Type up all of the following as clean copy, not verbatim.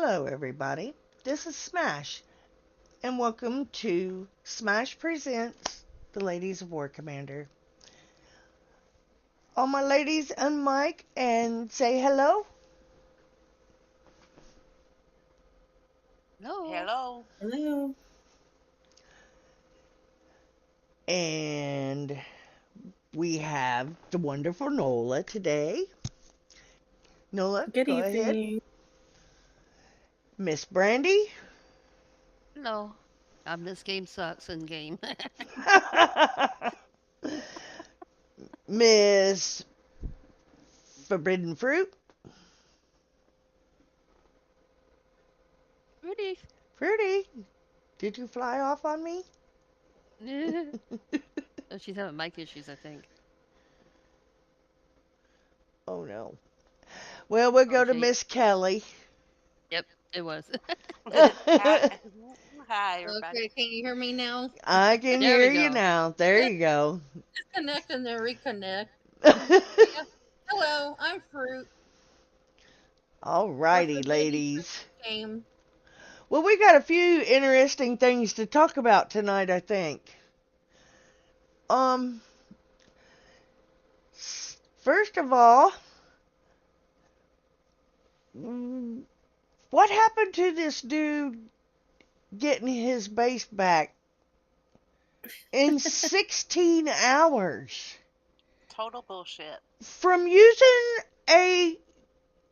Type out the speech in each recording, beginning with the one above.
Hello, everybody. This is Smash, and welcome to Smash Presents the Ladies of War Commander. All my ladies unmic and say hello. No. Hello. Hello. And we have the wonderful Nola today. Nola, Good go ahead. evening. Miss Brandy. No. This game sucks in game. Miss Forbidden Fruit. Rudy. Fruity, did you fly off on me? Oh, she's having mic issues, I think. Oh no. Well, we'll Oh, go to Miss Kelly. Yep, it was. Hi, everybody. Okay, can you hear me now? I can There hear we you go. now. There you go. Disconnect and then reconnect. Yeah. Hello, I'm Fruit. We're Alrighty, Forbidden ladies. Fruit game. Well, we got a few interesting things to talk about tonight, I think. Um, First of all, what happened to this dude getting his base back in 16 hours Total bullshit. from using a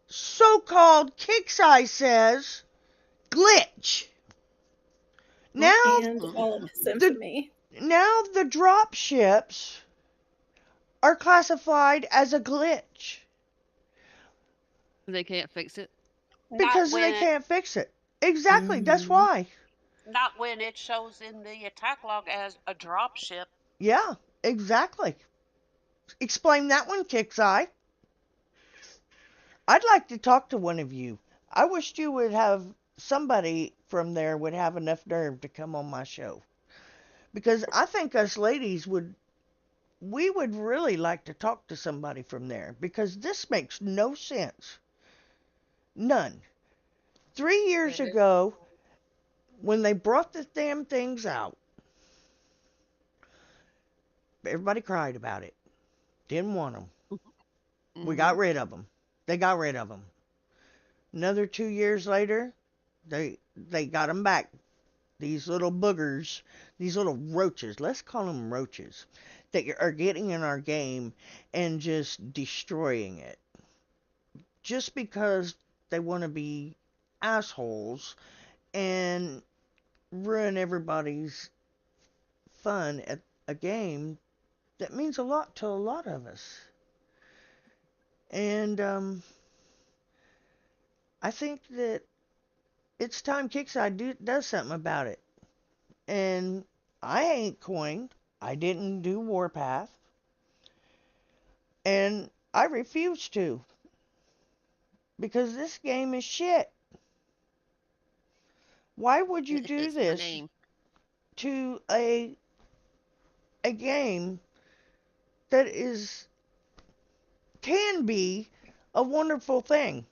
so-called Kixeye says glitch? Now And all of his infamy. the drop ships are classified as a glitch They can't fix it. Not because they when can't fix it. Exactly, that's Mhm. why. not when it shows in the attack log as a drop ship. Yeah, exactly. Explain that one, Kixeye. I'd like to talk to one of you. I wished you would have somebody from there would have enough nerve to come on my show. Because I think us ladies would really like to talk to somebody from there because this makes no sense. None. 3 years ago, when they brought the damn things out, everybody cried about it. Didn't want them. We got rid of them. They got rid of them. Another 2 years later, they got them back. These little boogers, these little roaches, let's call them roaches, that are getting in our game and just destroying it. Just because they want to be assholes and ruin everybody's fun at a game that means a lot to a lot of us. And I think that it's time Kixeye does something about it. And I ain't coined. I didn't do Warpath. And I refuse to. Because this game is shit. Why would you do It's the this name. to a game that can be a wonderful thing?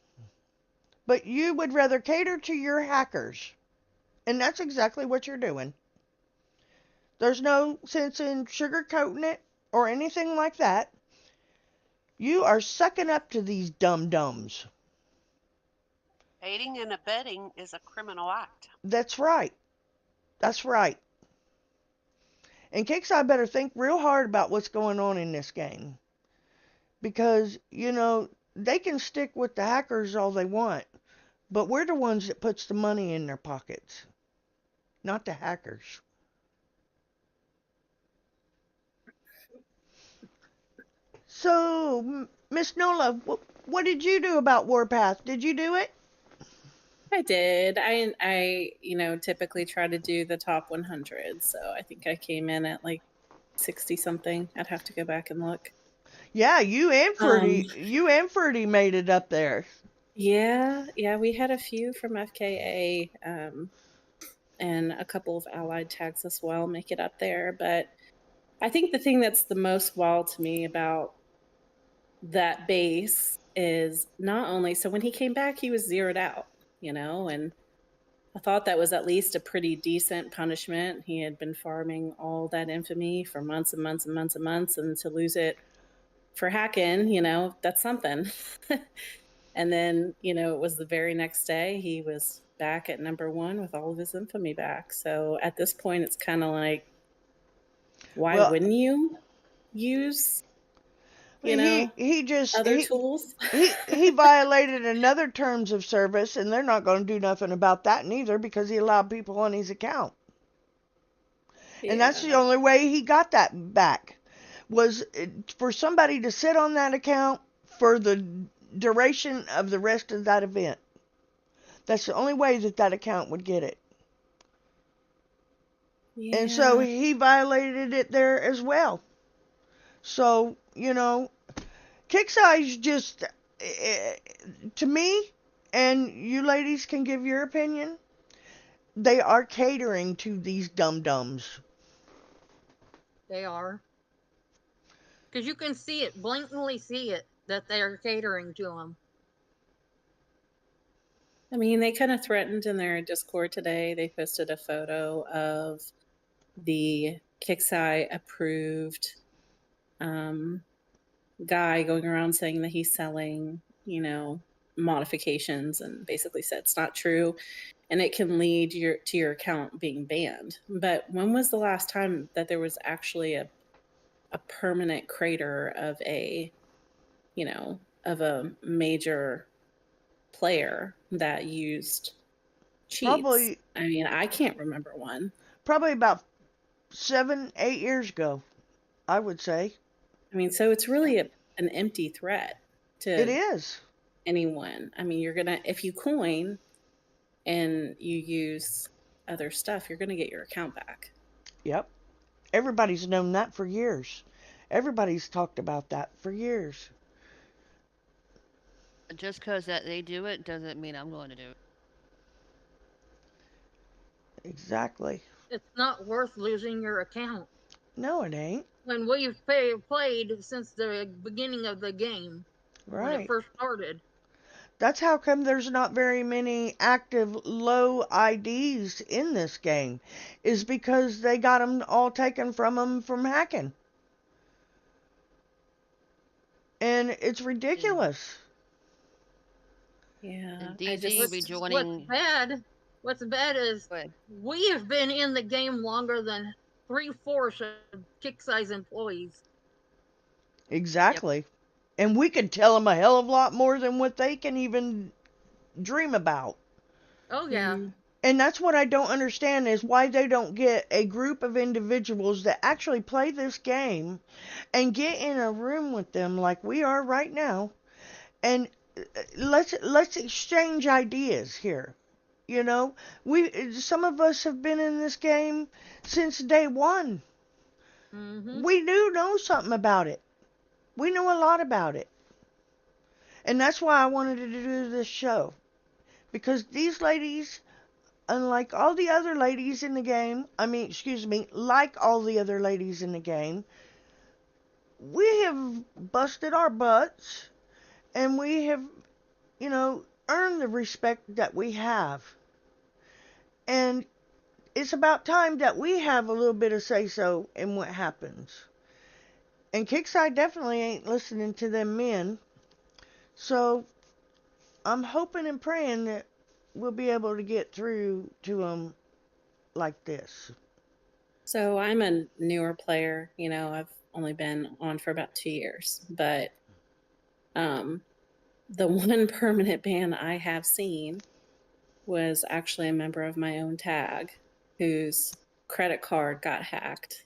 But you would rather cater to your hackers. And that's exactly what you're doing. There's no sense in sugarcoating it or anything like that. You are sucking up to these dum-dums. Aiding and abetting is a criminal act. That's right. That's right. And Kixeye better think real hard about what's going on in this game. Because, they can stick with the hackers all they want. But we're the ones that puts the money in their pockets. Not the hackers. So, Miss Nola, what did you do about Warpath? Did you do it? I did. I typically try to do the top 100. So I think I came in at like 60 something. I'd have to go back and look. Yeah, you and Ferdy made it up there. Yeah, we had a few from FKA and a couple of allied tags as well make it up there. But I think the thing that's the most wild to me about that base is not only, so when he came back, he was zeroed out. and I thought that was at least a pretty decent punishment. He had been farming all that infamy for months and months and months and months, and to lose it for hacking, that's something. And then, it was the very next day he was back at number one with all of his infamy back. So at this point, it's kind of like, why Well, wouldn't you use, he just other tools? he violated another terms of service, and they're not going to do nothing about that neither because he allowed people on his account. And that's the Yeah. only way he got that back, was for somebody to sit on that account for the duration of the rest of that event. That's the only way that account would get it. Yeah. And so he violated it there as well. So, Kixeye's just, to me, and you ladies can give your opinion, they are catering to these dum-dums. They are. Because you can see it, blatantly see it, that they are catering to them. I mean, they kind of threatened in their Discord today. They posted a photo of the Kixeye approved guy going around saying that he's selling, modifications, and basically said it's not true and it can lead to your account being banned. But when was the last time that there was actually a permanent crater of a major player that used cheats? Probably I mean, I can't remember one. Probably about 7-8 years ago, I would say. I mean, so it's really an empty threat to It is. anyone. I mean, if you coin and you use other stuff, you're gonna get your account back. Yep. Everybody's known that for years. Everybody's talked about that for years. Just because that they do it doesn't mean I'm going to do it. Exactly. It's not worth losing your account. No, it ain't. When we've played since the beginning of the game, when it Right. first started. That's how come there's not very many active low IDs in this game, is because they got them all taken from them from hacking. And it's ridiculous. Yeah, And I DZ will be just joining. What's bad is Go ahead. we have been in the game longer than 3/4 of Kixeye's employees. Exactly. And we could tell them a hell of a lot more than what they can even dream about. Oh yeah. And that's what I don't understand, is why they don't get a group of individuals that actually play this game and get in a room with them like we are right now, and let's exchange ideas here. Some of us have been in this game since day one. Mm-hmm. We do know something about it. We know a lot about it. And that's why I wanted to do this show. Because these ladies, unlike all the other ladies in the game, like all the other ladies in the game, we have busted our butts and we have, earned the respect that we have. And it's about time that we have a little bit of say-so in what happens. And Kixeye definitely ain't listening to them men. So I'm hoping and praying that we'll be able to get through to them like this. So I'm a newer player. I've only been on for about 2 years, but the one permanent ban I have seen was actually a member of my own tag whose credit card got hacked.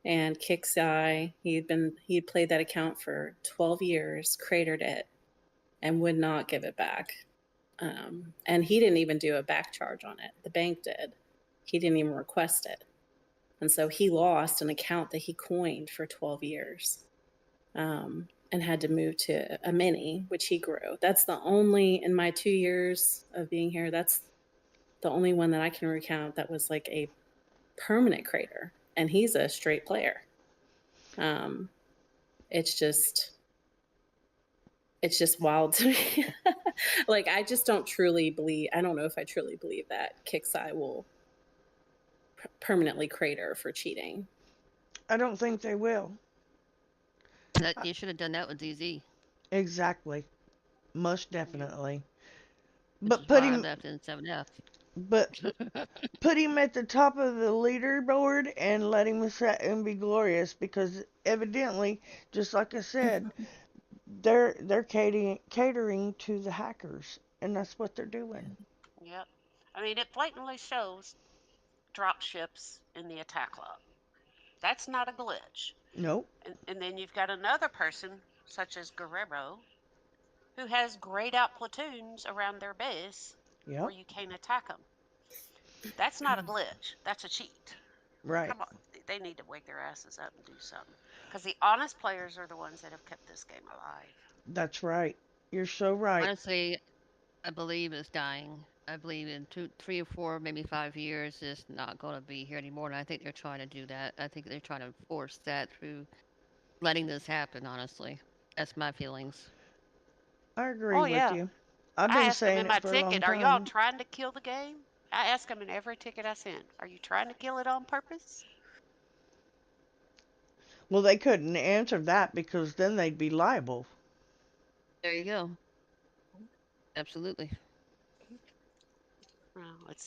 And Kixeye, he'd played that account for 12 years, cratered it, and would not give it back. And he didn't even do a back charge on it. The bank did. He didn't even request it. And so he lost an account that he coined for 12 years, and had to move to a mini, which he grew. That's the only, in my 2 years of being here, that's the only one that I can recount that was like a permanent crater. And he's a straight player. It's just wild to me. Like, I just don't truly believe. I don't know if I truly believe that Kixeye will permanently crater for cheating. I don't think they will. That Uh, you should have done that with DZ, Exactly. Most Yeah. definitely. which But is put why I him left in 7F. but put him at the top of the leaderboard and let him set and be glorious because evidently, just like I said, they're catering to the hackers and that's what they're doing. Yep. I mean, it blatantly shows drop ships in the attack log. That's not a glitch. Nope. And then you've got another person, such as Guerrero, who has grayed out platoons around their base where Yep. you can't attack them. That's not a glitch. That's a cheat. Right. Come on. They need to wake their asses up and do something. Because the honest players are the ones that have kept this game alive. That's right. You're so right. Honestly, I believe it's dying. I believe in 3 or 4, maybe 5 years, it's not going to be here anymore. And I think they're trying to do that. I think they're trying to force that through letting this happen, honestly. That's my feelings. I agree Oh, with yeah. you. I've I been ask them saying in it my for a long ticket, are y'all time. trying to kill the game? I ask them in every ticket I send, are you trying to kill it on purpose? Well, they couldn't answer that because then they'd be liable. There you go. Absolutely. Well,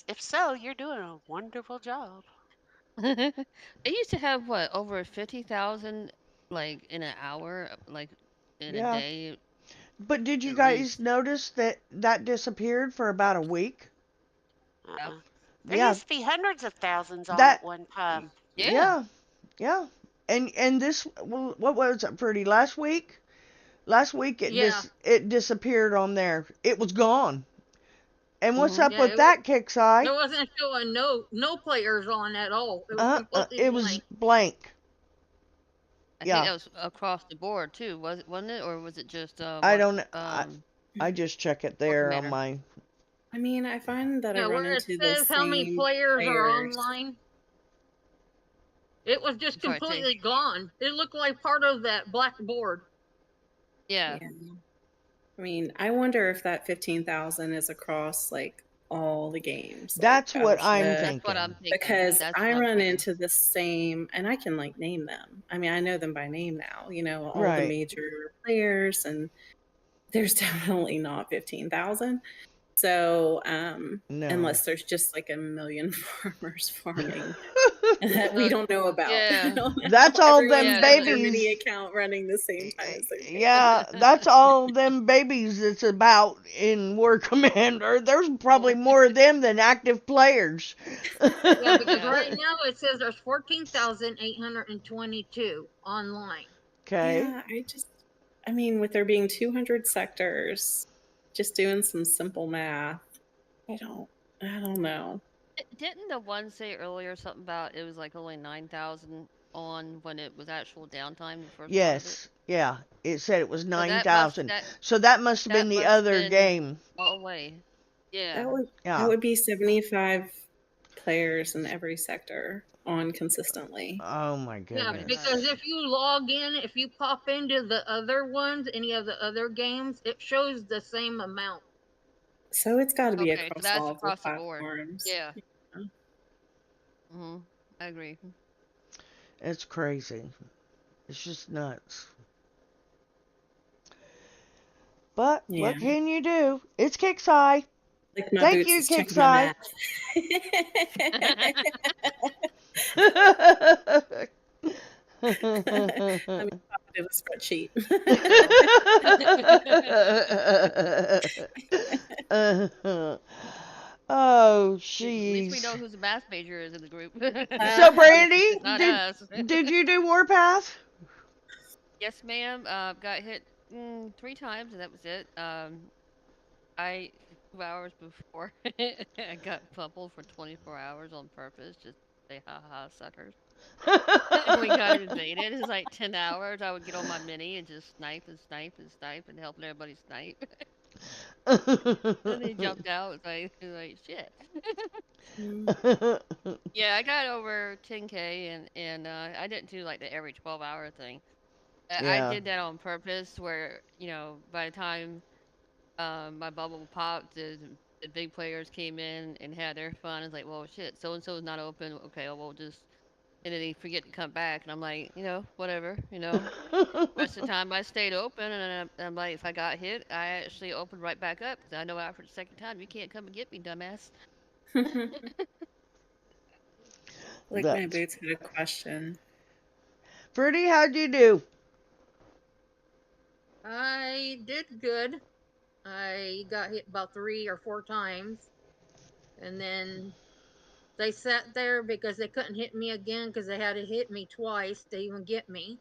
if so, you're doing a wonderful job. They used to have what, over 50,000 like in an hour, like in a Yeah. day But did you at guys least. notice that that disappeared for about a week? Yep. Uh-uh. There Yeah, used to be hundreds of thousands on that at one time. Yeah. yeah, yeah. And this what was it, Pretty? Last week? Last week Yeah, it disappeared on there. It was gone. And what's Hmm. up yeah. with that, It Kixeye? wasn't showing no players on at all. It was completely It was blank. blank. I think Yeah. that was across the board too, wasn't it? Or was it just I don't um I just check it War there on Commander? my I mean, I find that I Yeah, run where it into the says how many same players are players. online, it was just I'm sorry, T. completely gone. It looked like part of that black board. Yeah. Yeah. I mean, I wonder if that 15,000 is across like all the games, like That's what I'm the That's what I'm thinking. thinking. because That's I what I'm run thinking. into the same, and I can like name them. I mean, I know them by name now, all the Right. major players, and there's definitely not 15,000. So, No. unless there's just like a million farmers farming that we Uh, don't know about. I yeah. don't know. That's all Everyone's them Yeah, got there's their mini babies. account running the same time as their game. Yeah, that's all them babies it's about in War Commander. There's probably more of them than active players. Yeah, because yeah. right now it says there's 14,822 online. Okay. Yeah, I mean, with there being 200 sectors, just doing some simple math, I don't know. Didn't the one say earlier something about it was like only 9,000 on when it was actual downtime the first part of it? Yes. Yeah. It said it was So that must 9,000. So that must have been that the must have other been game. all away. Yeah. That Yeah. would be 75 players in every sector on consistently. Oh my Yeah, Pretty goodness. because much. if you log in, if you pop into the other ones, any of the other games, it shows the same amount. So it's got to be Okay, so across that's all of the across the board. platforms. Yeah. Yeah. Mhm. I agree. It's crazy. It's just nuts. But Yeah. what can you do? It's Kixeye. Like my Thank boots you, is checking my Kixeye. math. Let me pop it in a spreadsheet. There you go. Oh, At least we jeez. know who the math major is in the group. So, It's Brandy, not did us. did you do Warpath? Yes, ma'am. Got hit 3 times, and that was it. I 2 hours before I got pummeled for 24 hours on purpose, just to say ha ha suckers. And we got invaded. It was like 10 hours. I would get on my mini and just snipe and snipe and snipe and helping everybody snipe. Then they jumped out. It was like shit. Mm. Yeah, I got over 10K and I didn't do like the every 12-hour thing. I Yeah. did that on purpose where, by the time My bubble popped. The big players came in and had their fun. It's like, well, shit, so and so's not open. Okay, well, we'll just. And then they forget to come back, and I'm like, whatever. Rest of the time I stayed open, and I'm like, if I got hit, I actually opened right back up because I know after the second time you can't come and get me, dumbass. Like my That's boots had a question. Fruity, how'd you do? I did good. I got hit about 3 or 4 times, and then they sat there because they couldn't hit me again because they had to hit me twice to even get me.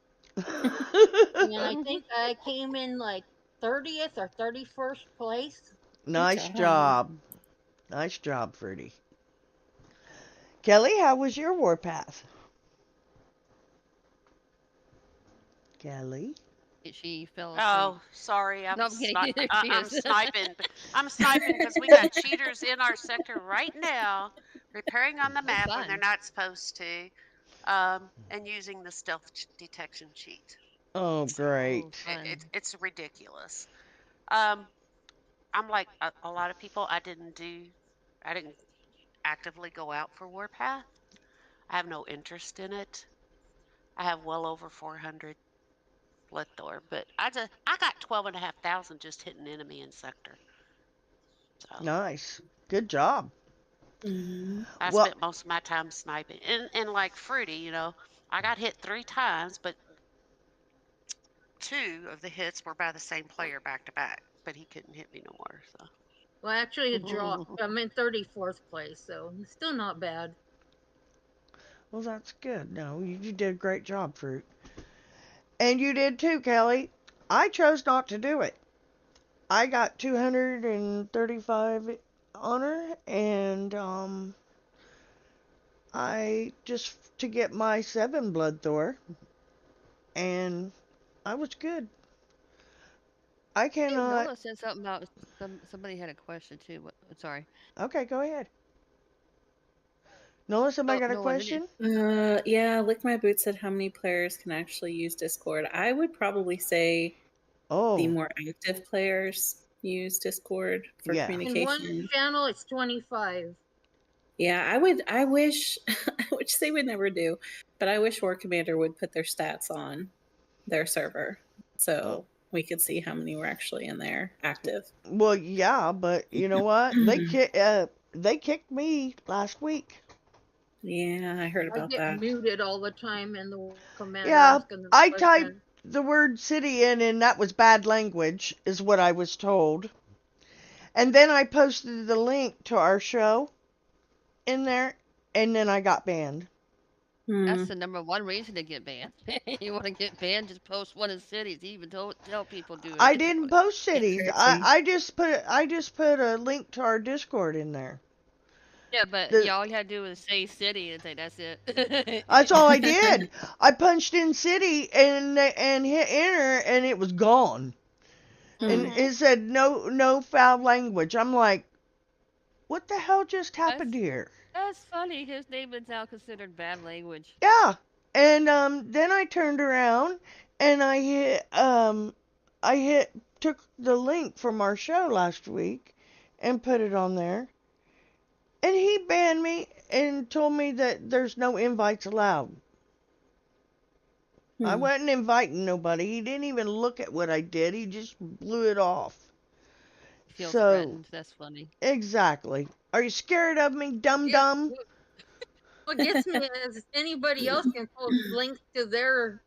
And I think I came in like 30th or 31st place. Good Nice job. job. Nice job, Fruity. Kelly, how was your warpath? Kelly? She fell asleep. Oh, sorry, No, I'm kidding. There she I'm is. sniping. I'm sniping because we got cheaters in our sector right now, repairing on the Oh, map when they're fun. not supposed to, and using the stealth detection cheat. Oh, So Oh, great. fun. it's ridiculous. Um, I'm like a lot of people. I didn't actively go out for Warpath. I have no interest in it. I have well over 400 Bloodthor, but I got 12,500 just hitting enemy in sector. So Nice. Good job. Hmm. I Well, spent most of my time sniping. And like Fruity, I got hit 3 times, but 2 of the hits were by the same player back to back. But he couldn't hit me no more. So Well, actually, it dropped. I'm in 34th place, so it's still not bad. well, that's good. No, you did a great job, Fruit. And you did too, Kelly. I chose not to do it. I got 235 honor, and I just to get my 7 blood Thor, and I was good. I Hey, cannot. Nola said something about somebody had a question too. Sorry. Okay, go ahead. Nola, somebody Oh, got a Nola, did you? question? Yeah, Lick My Boots said how many players can actually use Discord. I would probably say the Oh, more active players use Discord for yeah. In one communication. channel, it's 25. Yeah, I wish which they would never do, but I wish War Commander would put their stats on their server Oh, so we could see how many were actually in there active. well, yeah, but you know what? They kicked me last week. Yeah, I heard I about get that. muted all the time, and the commander Yeah, asking them I typed questions. the word city in, and that was bad language, is what I was told. And then I posted the link to our show in there, and then I got banned. Hmm. That's the number one reason to get banned. You want to get banned? Just post one of the cities. Even tell people do I it. didn't post That's cities. crazy. I just put a link to our Discord in there. Yeah, but The, all you had to do was say city and say that's it. that's all I did. I punched in city and hit enter, and it was gone. And Hmm. Mhm. it said no foul language. I'm like, what the hell just happened That's here? that's funny. His name is now considered bad language. Yeah. And then I turned around and I hit took the link from our show last week and put it on there. And he banned me and told me that there's no invites allowed. I Hmm. wasn't inviting nobody. He didn't even look at what I did. He just blew it off. He feels So, threatened. That's funny. exactly. Are you scared of me, dum Yeah, dum? what gets me is anybody else can post links to their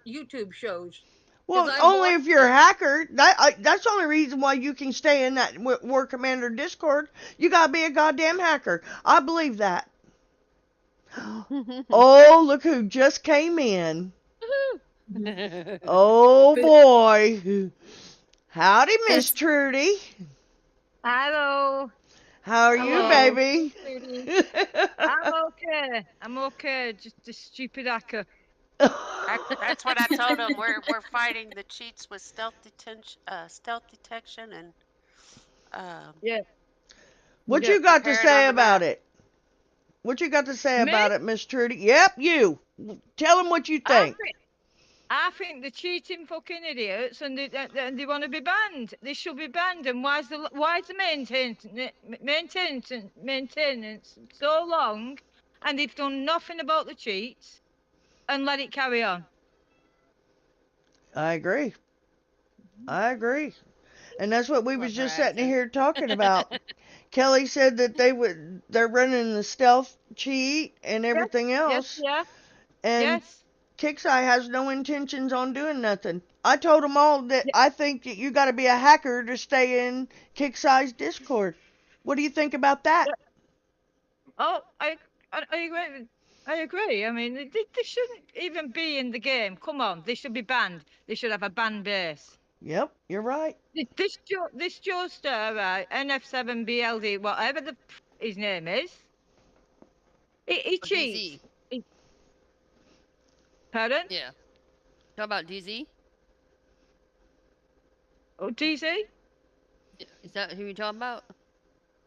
YouTube shows because Well, I only watched if you're a it. hacker. That's the only reason why you can stay in that War Commander Discord. You gotta be a goddamn hacker. I believe that. Oh, look who just came in. Oh But boy. Howdy, Miss that's Trudy. Hello. How are you, Hello, Hello. baby? Trudy. I'm okay. I'm okay. Just a stupid hacker. that's what I told them. We're fighting the cheats with stealth detection, and um, Yeah. What Yeah. you got to repairing say on the about map. it? What you got to say Me? about it, Miss Trudy? Yep, you. Tell them what you I think. think I think they're cheating fucking idiots, and they want to be banned. They should be banned. And why is the maintenance so long, and they've done nothing about the cheats, and let it carry on? I agree. I agree. And that's what we Love was her just sitting accent. here talking about. Kelly said that they're running the stealth cheat and Yes, everything yes, else, yeah, and yes. Kixeye has no intentions on doing nothing. I told them all that Yeah. I think that you got to be a hacker to stay in Kixeye's Discord. What do you think about that? Oh, I agree. I agree. I mean, they shouldn't even be in the game. Come on, they should be banned. They should have a ban base. Yep, you're right. This Joester, right, NF7BLD, whatever his name is, he Oh, cheats. DZ. Pardon? Yeah. Talk about DZ? Oh, DZ? Is that who you're talking about?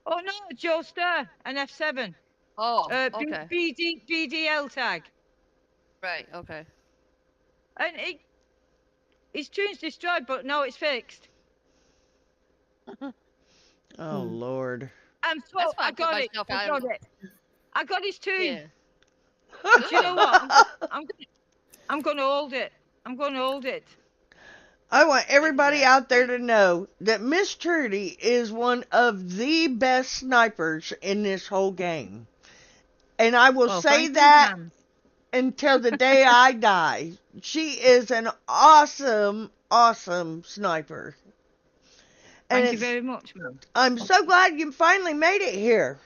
Oh no, Joester, NF7. Oh, okay. BDL tag. Right, okay. And his tune's destroyed, but no, it's fixed. Oh Lord. That's why I put myself out. I got his tune. Yeah. Do you know what? I'm gonna hold it. I'm gonna hold it. I want everybody out there Exactly. to know that Miss Trudy is one of the best snipers in this whole game. And I will Well, say thank you, that ma'am. until the day I die. She is an awesome, awesome sniper. And Thank you very much, ma'am. I'm so glad you finally made it here.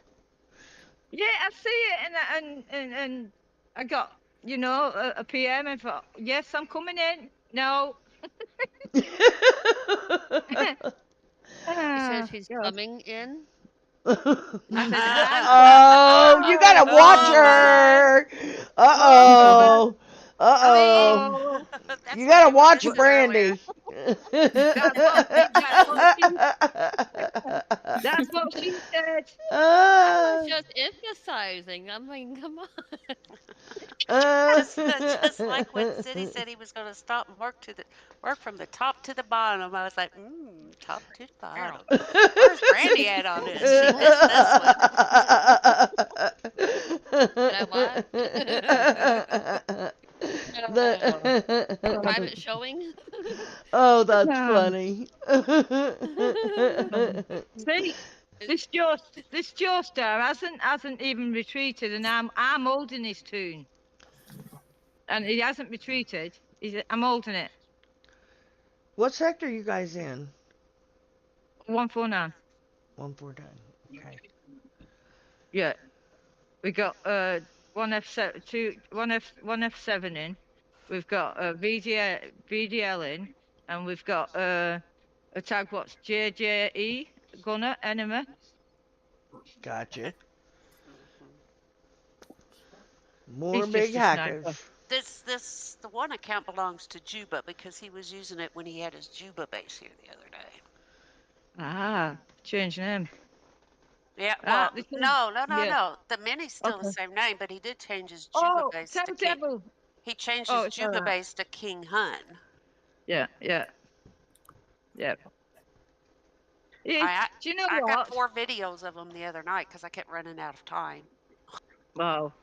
Yeah, I see it, and I got a PM and thought, yes, I'm coming in. No. He says Ah, he's God. coming in. I said, Oh, you gotta watch her. Uh-oh. Uh-oh. oh, That's You what gotta they were watch it, missing earlier. Brandy. that's what she said. I was Uh, just emphasizing. I mean, come on. Just like when City said he was going to stop and work from the top to the bottom. I was like, top to the bottom. Where's Brandy at on this? She missed this one. Did I what? Private showing? Oh, that's Um, funny. See, this Joestar hasn't even retreated, and I'm holding his tune, and he hasn't retreated. I'm holding it. What sector you guys in? 149. 149. Okay. Yeah, we got one F7 in. We've got VDL in, and we've got a tag what's JJE gunner enemy. Gotcha. Mhm. More He's big just a sniper. hackers. The one account belongs to Juba because he was using it when he had his Juba base here the other day. Ah, change name. Yeah, well, This one, yeah. no. The mini's still the Okay. same name, but he did change his Juba Oh, base to Tell King. Devil. He changed Oh, his it's Juba alright. base to King Hun. Yeah. I Do you know I got what? 4 videos of him the other night because I kept running out of time. Wow.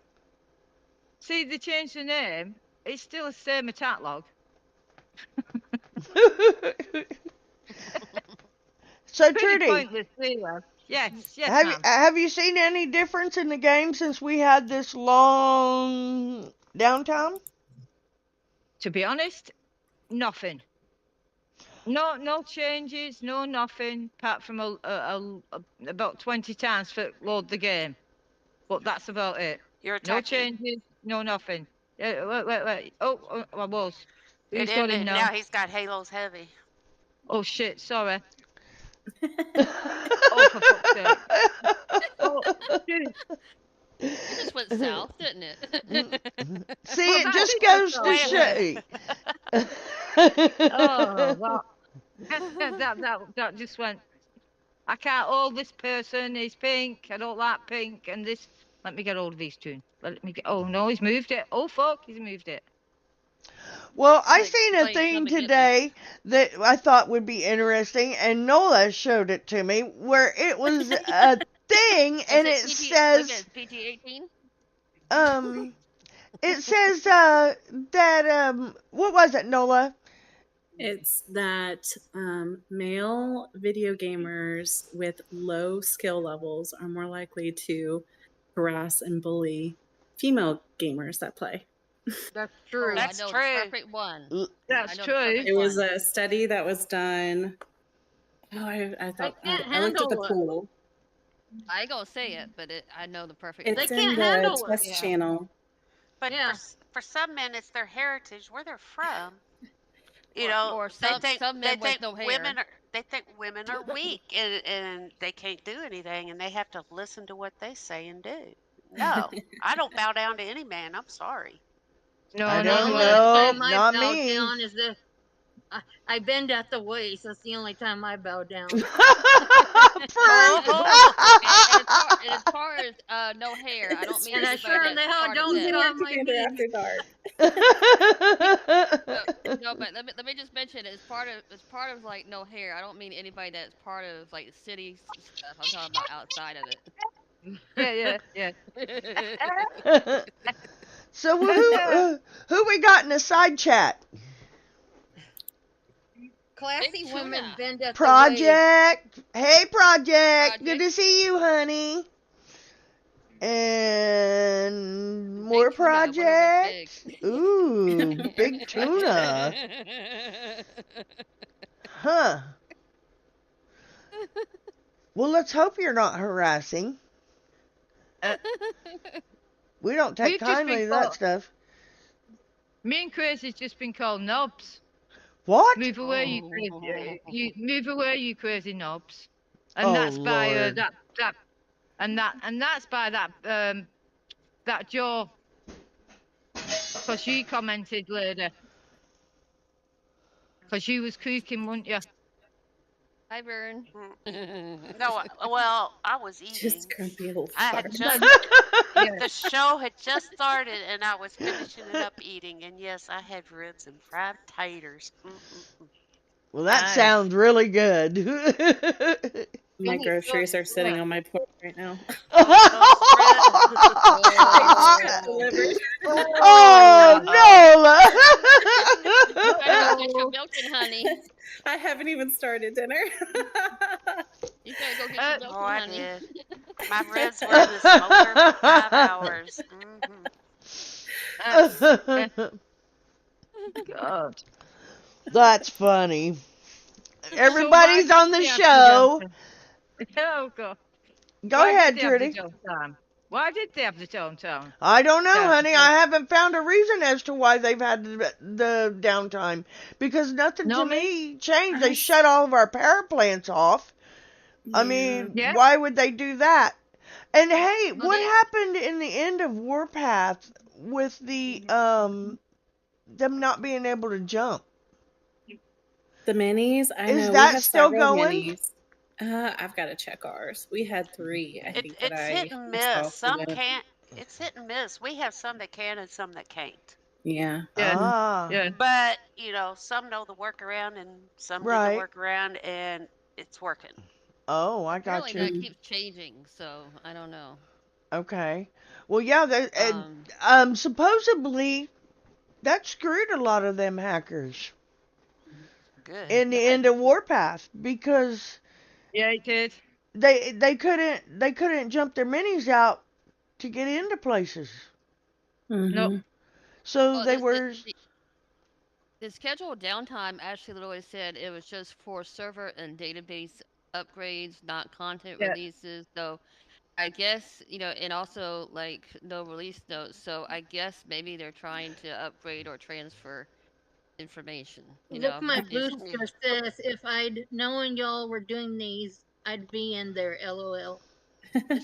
See, they changed the name. It's still the same attack log. So Pretty Trudy, pointless, really. Yes, ma'am. have you seen any difference in the game since we had this long downtime? To be honest, nothing. No changes, no nothing, apart from about 20 times for load the game. But that's about it. You're No attacking. changes, no nothing. Wait. Oh, I was. It Who's got him ended. now? Now he's got Halos Heavy. Oh shit, sorry. Oh, for fuck's sake. Oh, dude. It just went south, didn't it? See, Well, it that just is goes the to Wait a show minute. Oh, well. That just went. I can't hold this person. He's pink. I don't like pink. And this. Let me get hold of these two. Let me get. Oh no, he's moved it. Oh fuck, he's moved it. Well, I Like seen a playing thing come and get me. today that I thought would be interesting, and Nola showed it to me, where it was a thing, Is and it it PG? Wait a minute, says, it's PG-18? um, that what was it, Nola? It's that male video gamers with low skill levels are more likely to harass and bully female gamers that play. That's Oh, true. I That's know the true. perfect one. L- I That's know the true. perfect It was one. a study that was done. Oh, I They thought can't I looked at the handle it. pool. I ain't gonna say it, but I know the perfect They It's one. in can't the handle it. test Yeah. channel. But Yeah. for some men, it's their heritage, where they're from. You Or know, or they some think some they men with think no hair. women are they think women are weak and they can't do anything, and they have to listen to what they say and do. No, I don't bow down to any man. I'm sorry. I No, The not don't only me. know, time I not bow me. down is I bend at the waist. That's the only time I bow down. Proof. Oh, And as far as no hair, I don't It's mean And I just anybody sure in the that's hell part of don't that. get easier on to my get her knees. after dark. No, but let me just mention it's part of like no hair. I don't mean anybody that's part of like the city stuff. I'm talking about outside of Yeah, yeah. it. So who we got in the side chat? Classy Big women tuna. bend at the waist. Project. Hey, Project. Good Project. to see you, honey. And more Big tuna. One of those big. Project. Ooh, big tuna. Huh. Well, let's hope you're not harassing. Uh, We don't take we've just kindly been to that called. stuff. Me and Crazy's just been called knobs. What? Move away, you Oh. crazy. You move away, you crazy knobs. And Oh, that's by Lord. that's by that Joe, because she commented later. Because you was cooking, weren't you? Hi, Vern. no. Well, I was Just eating. grumpy old I fart. had just Yeah. the show had just started, and I was finishing it up eating. And yes, I had ribs and fried taters. Well, that Nice. sounds really good. My And he- groceries are sitting Yeah. on my porch right now. those ribs. Just got Oh. delivered. Oh, You better go get your Nola. milk and honey. I haven't even started dinner. You better go get your milk Oh, and I honey. did. My ribs were in the smoker for 5 hours. God. That's funny. So Everybody's why on the did they have show. Oh, God. Go Why ahead, did they have the Trudy. downtime? Why did they have the downtime? I don't know, Yeah, honey. yeah. I haven't found a reason as to why they've had the downtime because nothing No, to me? me changed. They I- shut all of our power plants off. I Yeah. mean, Yeah. why would they do that? And hey, Well, what they- happened in the end of Warpath with the them not being able to jump? The minis, I Is know we that have still several going? minis. I've got to check ours. We had 3, I think, that It's hit I and saw miss. for Some the. can't. It's hit and miss. We have some that can and some that can't. Yeah. Yeah. Ah, Yeah. But, some know the workaround and some did the right. workaround and it's working. Oh, I got apparently you. that Mm. keeps changing, so I don't know. Okay. Well, yeah, supposedly that screwed a lot of them hackers Good. in the end of Warpath because Yeah, it did. they couldn't jump their minis out to get into places. Nope. Mhm. So Well, they this were the scheduled downtime actually literally said it was just for server and database upgrades, not content Yeah. releases. So I guess, and also like no release notes. So I guess maybe they're trying to upgrade or transfer information. Look, my It's- booster says if I'd known y'all were doing these, I'd be in there. LOL.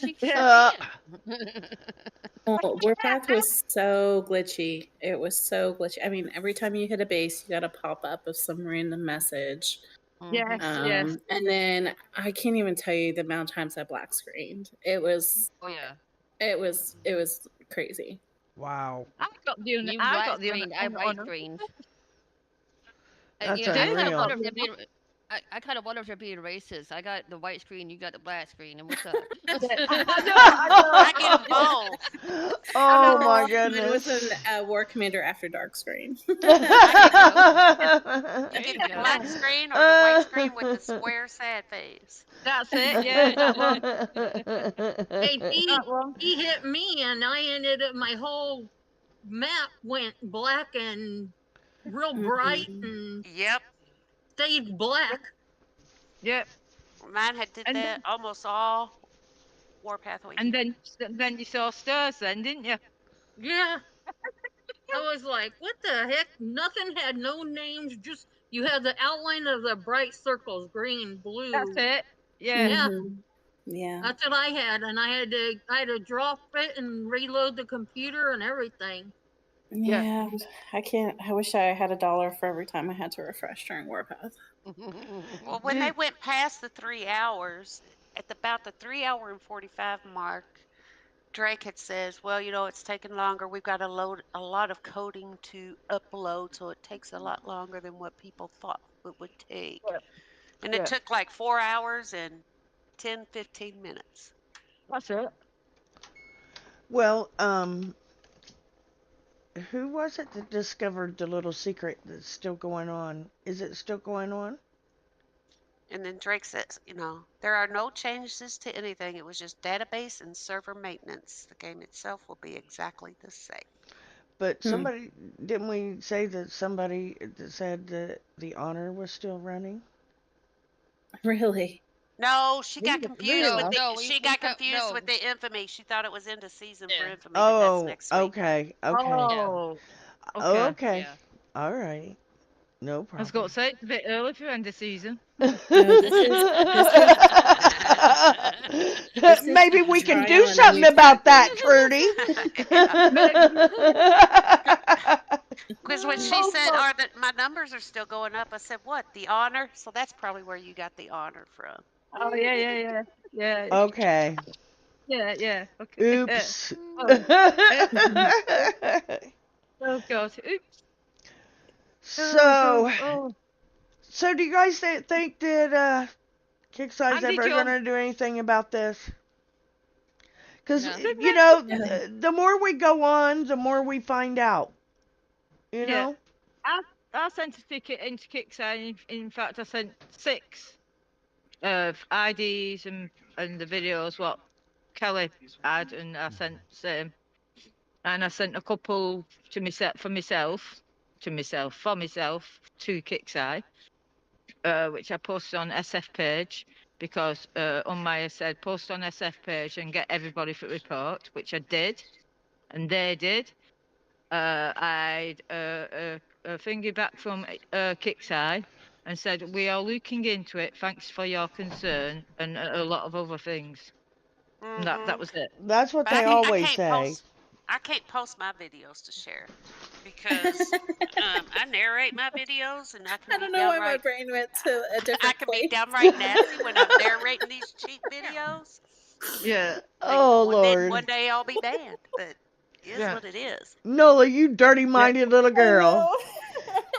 she sure uh, can. Well, Warpath was so glitchy. It was so glitchy. I mean, every time you hit a base, you got a pop up of some random message. Yes, Mhm. yes. And then I can't even tell you the amount of times I black screened. It was Oh yeah. it was crazy. wow. I got the You I black got the screened, I white screened. That's I kind of unreal. wonder if they're being. I kind of wonder if they're being racist. I got the white screen, you got the black screen, and what's up? Yeah. I I get them know. both. I Oh know. my Mine was goodness. an War Commander After Dark screen. I There you get go. you There get you the go. black screen or the white screen with the square sad face. That's it. Yeah, that one. Hey, That one. he hit me, and I ended up my whole map went black and real bright Mhm. and Yep. stayed black. Yep. Mine had did And that almost all Warpath and weekend. then you saw stars then, didn't you? Yeah, I was like, what the heck? Nothing had no names. Just you had the outline of the bright circles, green, That's blue. it. Yeah. Yeah, Mhm. Yeah. that's what I had, and I had to drop it and reload the computer and everything. Yeah. Yeah. I can't. I wish I had $1 for every time I had to refresh during Warpath. Well, when they Did went past the 3 hours, at about the 3 hour and 45 mark, Drake had says, "Well, it's taking longer. We've got a lot of coding to upload, so it takes a lot longer than what people thought it would take." Yeah. And it Yeah. took like 4 hours and 10, 15 minutes. That's it. well, who was it that discovered the little secret that's still going on? Is it still going on? And then Drake says, there are no changes to anything. It was just database and server maintenance. The game itself will be exactly the same. But Hmm. somebody, didn't we say that somebody that said that the honor was still running? Really? No, she got confused with No, Really? the no, she we got got confused with no. the infamy. She thought it was into season for Yeah, infamy, but that's Oh, next week. okay, okay. yeah, Oh. Okay. Okay. yeah. All right. No I was going problem. to say it's a bit early for end of season. No, this is this is Maybe we can do trial and a something new about tactic. that, Trudy. Yeah. Maybe. Because when she Oh, said, fuck. "Are that my numbers are still going up?" I said, "What? The honor?" So that's probably where you got the honor from. Oh, yeah, yeah, yeah. Yeah. Okay. Yeah, yeah. Okay. Oops. Oh, eh, oh God. Oops. Oh, God. so, Oh. so do you guys think that Kixeye's Andy ever John. gonna do anything about this? Because No. Didn't they? the more we go on, the more we find out. You Yeah. know. I, I sent a ticket into Kixeye. In fact, I sent 6 of IDs and the videos what Kelly had, and I sent same. And I sent a couple to myself for myself to Kixeye, which I posted on SF page because Maya said post on SF page and get everybody for report, which I did, and they did. I a finger back from Kixeye and said we are looking into it. Thanks for your concern and a lot of other things. And that Hmm. was it. That's what But they always say. I can't post my videos to share because I narrate my videos and I can I be don't know why my downright brain went to a I different can be place. downright nasty when I'm narrating these cheap videos. Yeah, And Oh one Lord. day I'll be banned, but it is yeah, what it is. Nola, you dirty yeah. minded little I girl. know.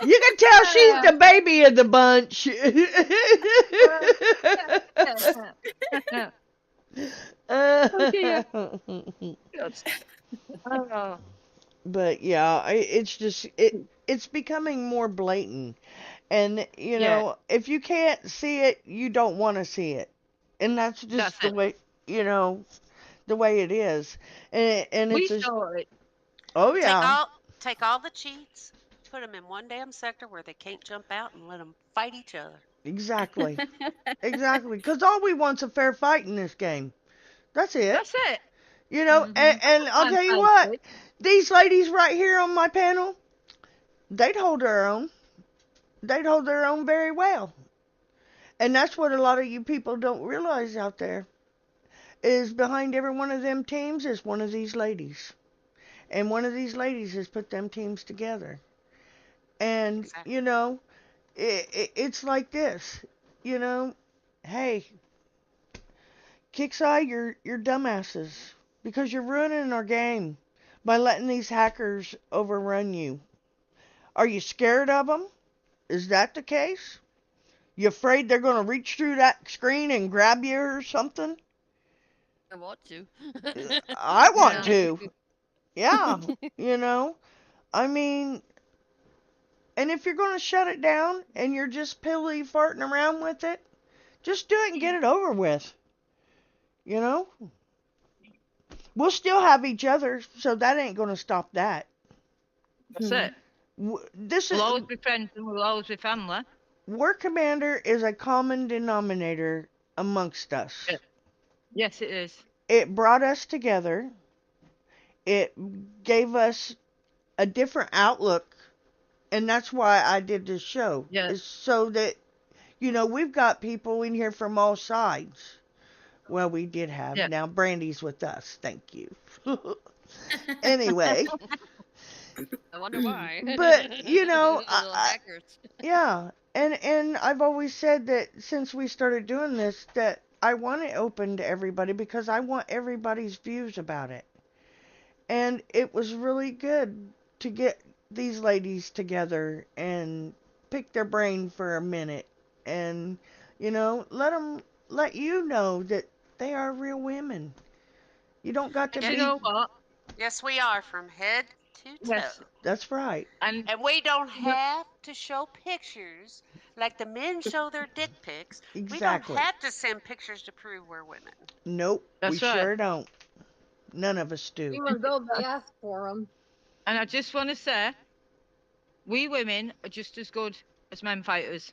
You can tell she's Uh, the baby of the bunch. uh, yeah. Oh dear. God. Oh, But yeah, it's just it's becoming more blatant. And yeah, if you can't see it, you don't want to see it. And that's that's just the it. way, the way it is. And We it's a saw it. oh Take yeah, all take all the cheats, put them in one damn sector where they can't jump out and let them fight each other. exactly. Exactly. Cuz all we want's a fair fight in this game. That's it. That's it. Mhm. And I'll I'm tell you what, fighting. these ladies right here on my panel, they'd hold their own. They'd hold their own very well. And that's what a lot of you people don't realize out there is behind every one of them teams is one of these ladies. And one of these ladies has put them teams together. And, Exactly. it's like this. You know, hey, Kixeye, you're dumbasses. Because you're ruining our game by letting these hackers overrun you. Are you scared of them? Is that the case? You afraid they're going to reach through that screen and grab you or something? I want to. I want Yeah. to. Yeah, you know. I mean, and if you're going to shut it down and you're just pilly farting around with it, just do it and get it over with. You know? We'll still have each other, so that ain't going to stop that. That's it. This We'll is always be friends and we'll always be family. War Commander is a common denominator amongst us. Yeah. Yes, it is. It brought us together. It gave us a different outlook, and that's why I did this show. Yeah. Is so that we've got people in here from all sides. Well, we did have. Yeah. Now Brandy's with us. Thank you. Anyway, I wonder why. but A little hackers. yeah, and I've always said that since we started doing this, that I want it open to everybody because I want everybody's views about it. And it was really good to get these ladies together and pick their brain for a minute and let you know that they are real women. You don't got to And be. you know what? Yes, we are from head to toe. Yes. That's right. And And we don't have to show pictures like the men show their dick pics. We don't Exactly. have to send pictures to prove we're women. Nope. We that's right. sure don't. None of us do. Even though they ask for them. And I just want to say, we women are just as good as men fighters.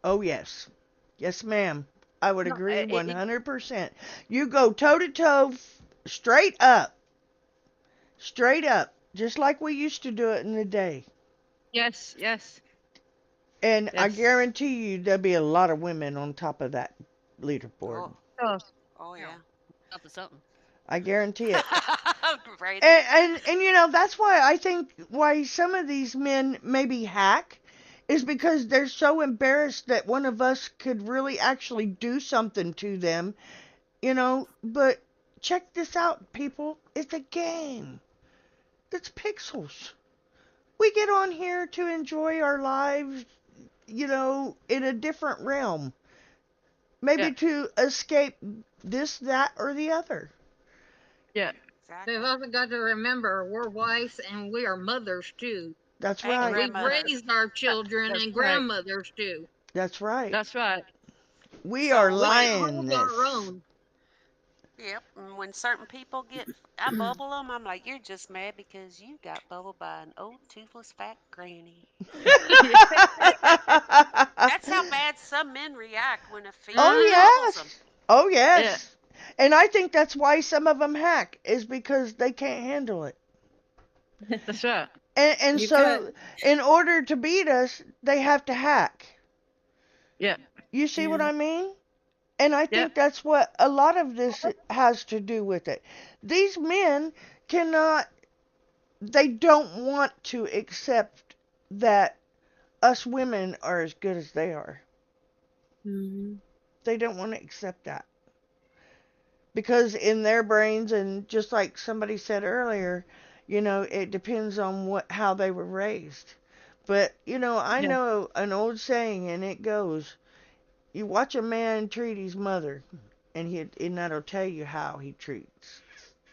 Oh, yes. Yes, ma'am. I would No, agree 100%. You go toe to toe, straight up. Straight up. Just like we used to do it in the day. Yes, yes. And I Yes. guarantee you there'll be a lot of women on top of that leaderboard. Oh, Oh yeah. Up to something. I guarantee it. Right. And that's why I think why some of these men maybe hack is because they're so embarrassed that one of us could really actually do something to them, but check this out, people. It's a game. It's pixels. We get on here to enjoy our lives, in a different realm. Maybe Yeah. to escape this, that, or the other. yeah. Exactly. They've also got to remember we're wives and we are mothers too. That's And right. We grandmothers. raised our children That's and right. grandmothers too. That's right. That's right. We So are when- We lioness. hold our own. Yep. And when certain people I bubble them, I'm like, you're just mad because you got bubbled by an old toothless fat granny. That's how bad some men react when a female Oh, bubbles yes. them. Oh, yes. And I think that's why some of them hack, is because they can't handle it. That's right. And You've so, in order to beat us, they have to hack. Yeah. You see what Yeah. I mean? And I think that's what a lot of this has to do with it. These men they don't want to accept that us women are as good as they are. Mhm. They don't want to accept that. Because in their brains, and just like somebody said earlier, it depends on how they were raised. But, I know an old saying, and it goes, you watch a man treat his mother, and that'll tell you how he treats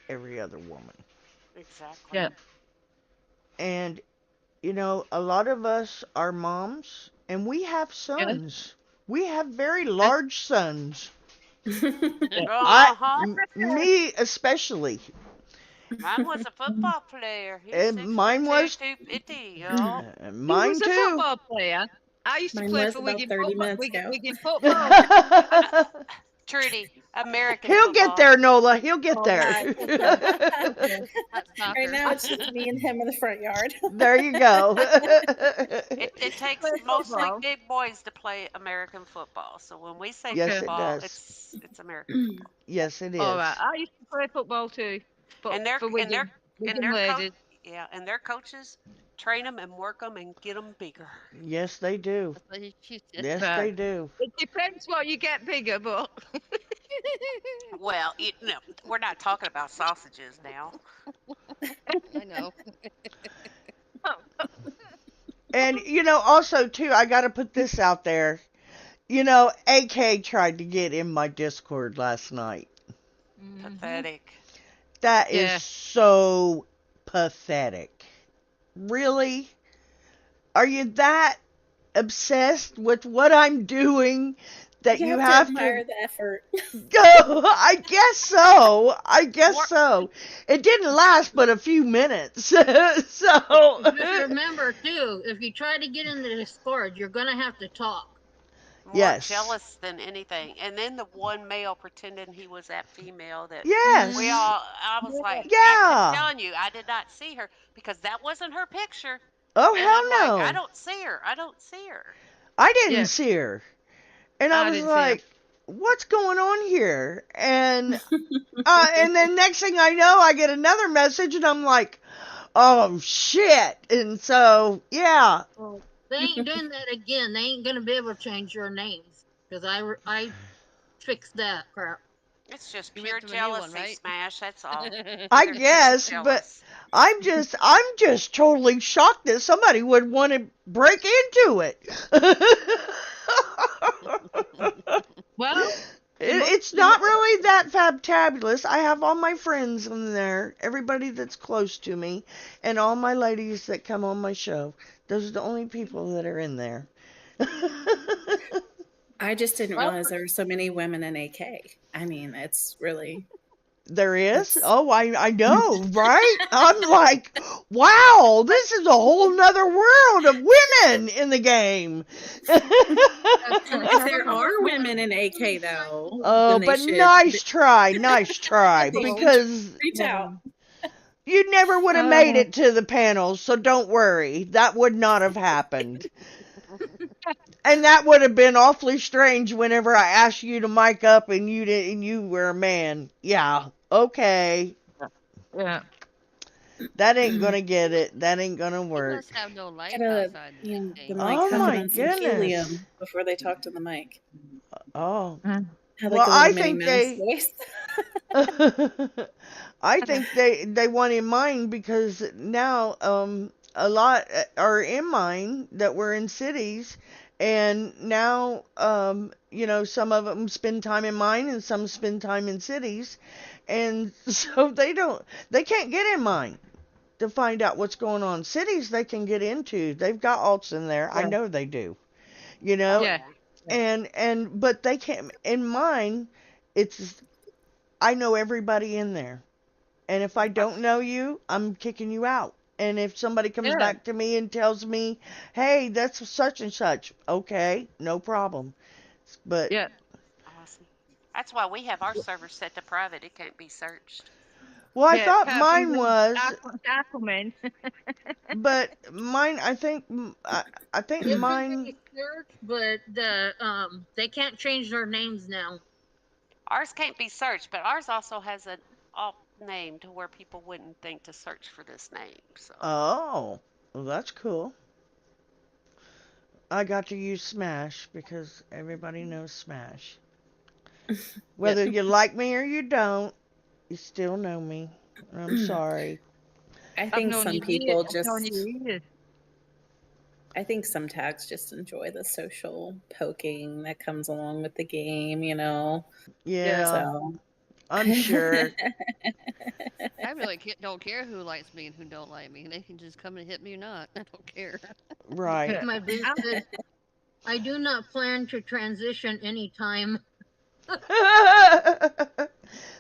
every other woman. Exactly. Yeah. And, a lot of us are moms, and we have sons. We have very large sons. Uh-huh. Me especially. Mine was a football player. He And was 6'2", mine was- 250, y'all. He Mine was a too. football player. I used to Mine play was for about Wigan 30 football. minutes ago. Wigan football. Trudy, American He'll football. get there, Nola. He'll get Oh, there. That's soccer. Right now, it's just me and him in the front yard. There you go. It takes Play mostly football. big boys to play American football. So when we say Yes, it football, does. it's American football. Yes, it is. All right. I used to play football too. But And their for Wigan, Wigan ladies. and their coaches train them and work them and get them bigger. Yes, they do. That's what she said. Yes, Right. they do. It depends what you get bigger, but Well, we're not talking about sausages now. I know. And also too, I got to put this out there. AK tried to get in my Discord last night. Pathetic. That is Yeah. so pathetic. Really? Are you that obsessed with what I'm doing that you You have to admire to the effort. go? I guess so. I guess What? so. It didn't last but a few minutes. So Just remember too, if you try to get in the Discord, you're gonna have to talk. More yes. jealous than anything. And then the one male pretending he was that female that we Yes. Hmm all, I was Yeah. like, I kept Yeah. telling you, I did not see her because that wasn't her picture. Oh And I'm hell like, I no. don't see her. I don't see her. I didn't Yeah. see her. And I I was didn't see him. like, what's going on here? And then next thing I know, I get another message and I'm like, oh shit. And so, yeah. Well, they ain't doing that again. They ain't gonna be able to change your names because I fixed that crap. It's just You went pure through a new one, jealousy, right? Smash. That's all. I They're just guess, but jealous. I'm just totally shocked that somebody would want to break into it. Well, It's not really that fabulous. I have all my friends in there, everybody that's close to me, and all my ladies that come on my show. Those are the only people that are in there. I just didn't well, realize there were so many women in AK. I mean, it's really There is? it's Oh, I know, right? I'm like, wow, this is a whole nother world of women in the game. if there are women in AK though, Oh, then they but should nice try, nice try, they should because reach out. you never would have made uh, it to the panels, so don't worry. That would not have happened. And that would have been awfully strange whenever I asked you to mic up and you were a man. Yeah, okay. yeah. That ain't gonna get it. That ain't gonna He work. must have no life Gotta, outside the you know, the game. mic Oh have them my on some goodness. helium before they talk to the mic. Oh. Had Well, like a I little Minnie think Mouse they voice. I think they want in mine because now a lot are in mine that were in cities, and now some of them spend time in mine and some spend time in cities, and so they can't get in mine to find out what's going on. Cities they can get into. They've got alts in there. I Yeah. know they do. Oh, Yeah. yeah. And but they can't in mine. It's I know everybody in there. And if I don't know you, I'm kicking you out. And if somebody comes Yeah. back to me and tells me, hey, that's such and such, okay, no problem. But, Yeah. Awesome. That's why we have our server set to private. It can't be searched. well, I Yeah. thought Apart from mine the was, Aquaman. but mine, I think It could mine, be searched, but they can't change their names now. Ours can't be searched, but ours also has an alt name to where people wouldn't think to search for this name. So oh, well, that's cool. I got to use Smash because everybody knows Smash. Yep. Whether you like me or you don't, you still know me. I'm sorry. I I've think known some you people years. I've known you just years. I think some tags just enjoy the social poking that comes along with the game, you know. Yeah. Yeah, So I'm sure. I really don't care who likes me and who don't like me. They can just come and hit me or not. I don't care. Right. Yeah. My boo I'm- said, I do not plan to transition anytime.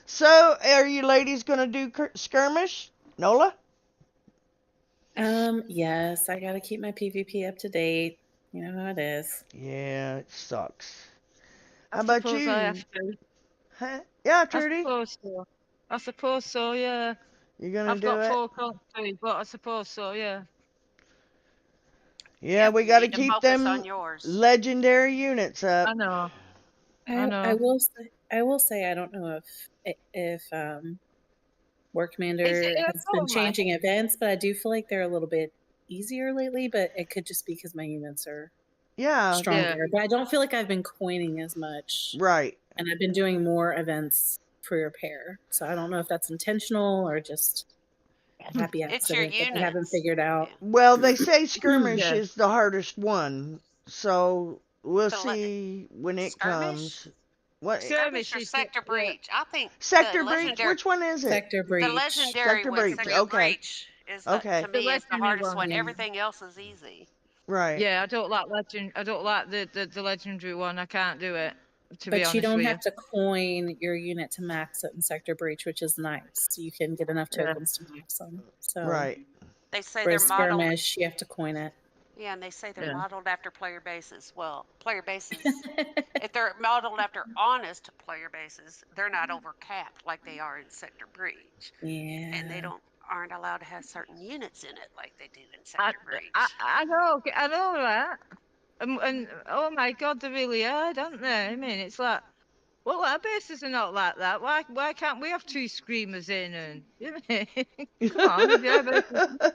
So, are you ladies gonna do skirmish? Nola? yes, I gotta keep my PvP up to date. You know how it is. Yeah, it sucks. I How about suppose I you? have to. Huh? Yeah, I Trudy? suppose so. I suppose so, yeah. You gonna I've do got it? 4 countries, but I suppose so, yeah. Yeah, yep, we you gotta need to keep focus on them yours. legendary units up. I know. I I know. will say I don't know if War Is it Commander has been only? changing events, but I do feel like they're a little bit easier lately, but it could just be because my units are Yeah, Yeah. stronger. But I don't feel like I've been coining as much. right. And I've been doing more events for repair. So I don't know if that's intentional or just happy It's your accident that they haven't units. figured out. Yeah. Well, they say skirmish Yeah. is the hardest one, so we'll The le- see when it skirmish, comes. What skirmish Skirmish or is sector yeah. breach. I think sector breach? Which one is it? Sector the breach. legendary Sector one, breach. sector Okay. breach, is to Okay. The me is the legendary hardest one. one. Yeah. Everything else is easy. Right. Yeah, I don't like legend. I don't like the legendary one. I can't do it. To be But you honest don't with you. have to coin your unit to max it in Sector Breach, which is nice. You can get enough Yeah. tokens to max them. So, Right. They say they're whereas modeled. Skirmish, you have to coin it. Yeah, and they say they're Yeah. modeled after player bases. Well, player bases. If they're modeled after honest player bases, they're not over capped like they are in Sector Breach, and they Yeah. aren't allowed to have certain units in it like they do in I, Sector Breach. I know that. And oh my God, they're really hard, aren't they? I mean, it's like, well, our bases are not like that. Why can't we have two screamers in? And you know, come on, if your bases, I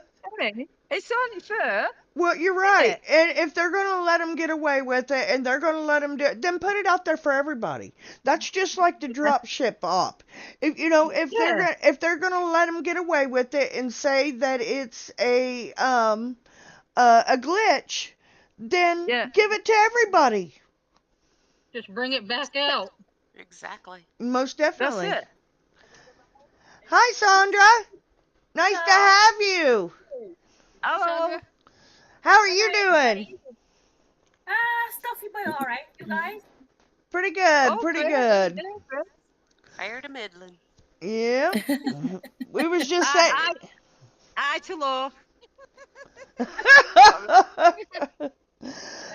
mean, it's only fair, Well, you're isn't right. it? And if they're going to let them get away with it and they're going to let them do it, then put it out there for everybody. That's just like the drop ship op. If Yeah, if they're going to let them get away with it and say that it's a glitch, then yeah. give it to everybody. Just bring it back out. Exactly. Most That's definitely. it. Hi, Sandra. Nice to have you. Hello. Sandra? How are you doing? Stuffy, but all right. You guys? Pretty good. Oh, Pretty great. good. Yeah, great. Fair to middling. Yeah. We was just saying. I to law.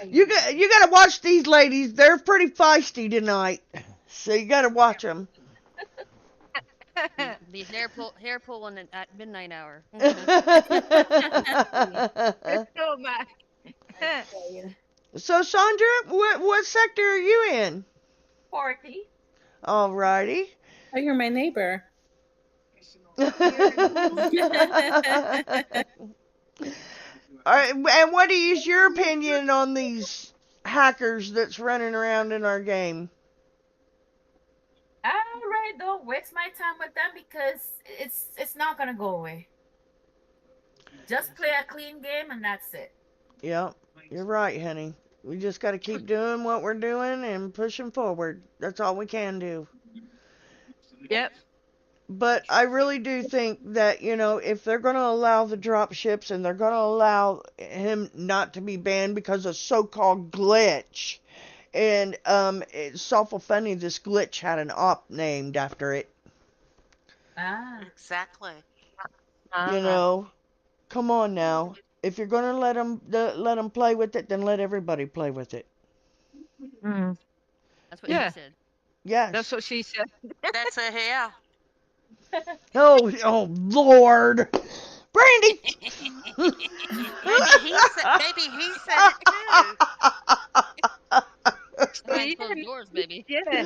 You got to watch these ladies. They're pretty feisty tonight, so you got to watch them. The hair pulling at midnight hour. Oh my. So Sandra, what sector are you in? 40. Alrighty. Oh, you're my neighbor. Alright, and what is your opinion on these hackers that's running around in our game? I really don't waste my time with them because it's not gonna go away. Just play a clean game and that's it. Yep, you're right, honey. We just got to keep doing what we're doing and pushing forward. That's all we can do. Yep. But I really do think that, if they're going to allow the drop ships and they're going to allow him not to be banned because of so-called glitch, and it's awful funny, this glitch had an op named after it. Exactly. Come on now. If you're going to let them play with it, then let everybody play with it. Mm. That's what Yeah. she said. Yes. That's what she said. That's a yeah. Oh Lord, Brandy. Maybe he said it too. Behind closed doors, baby. Yeah.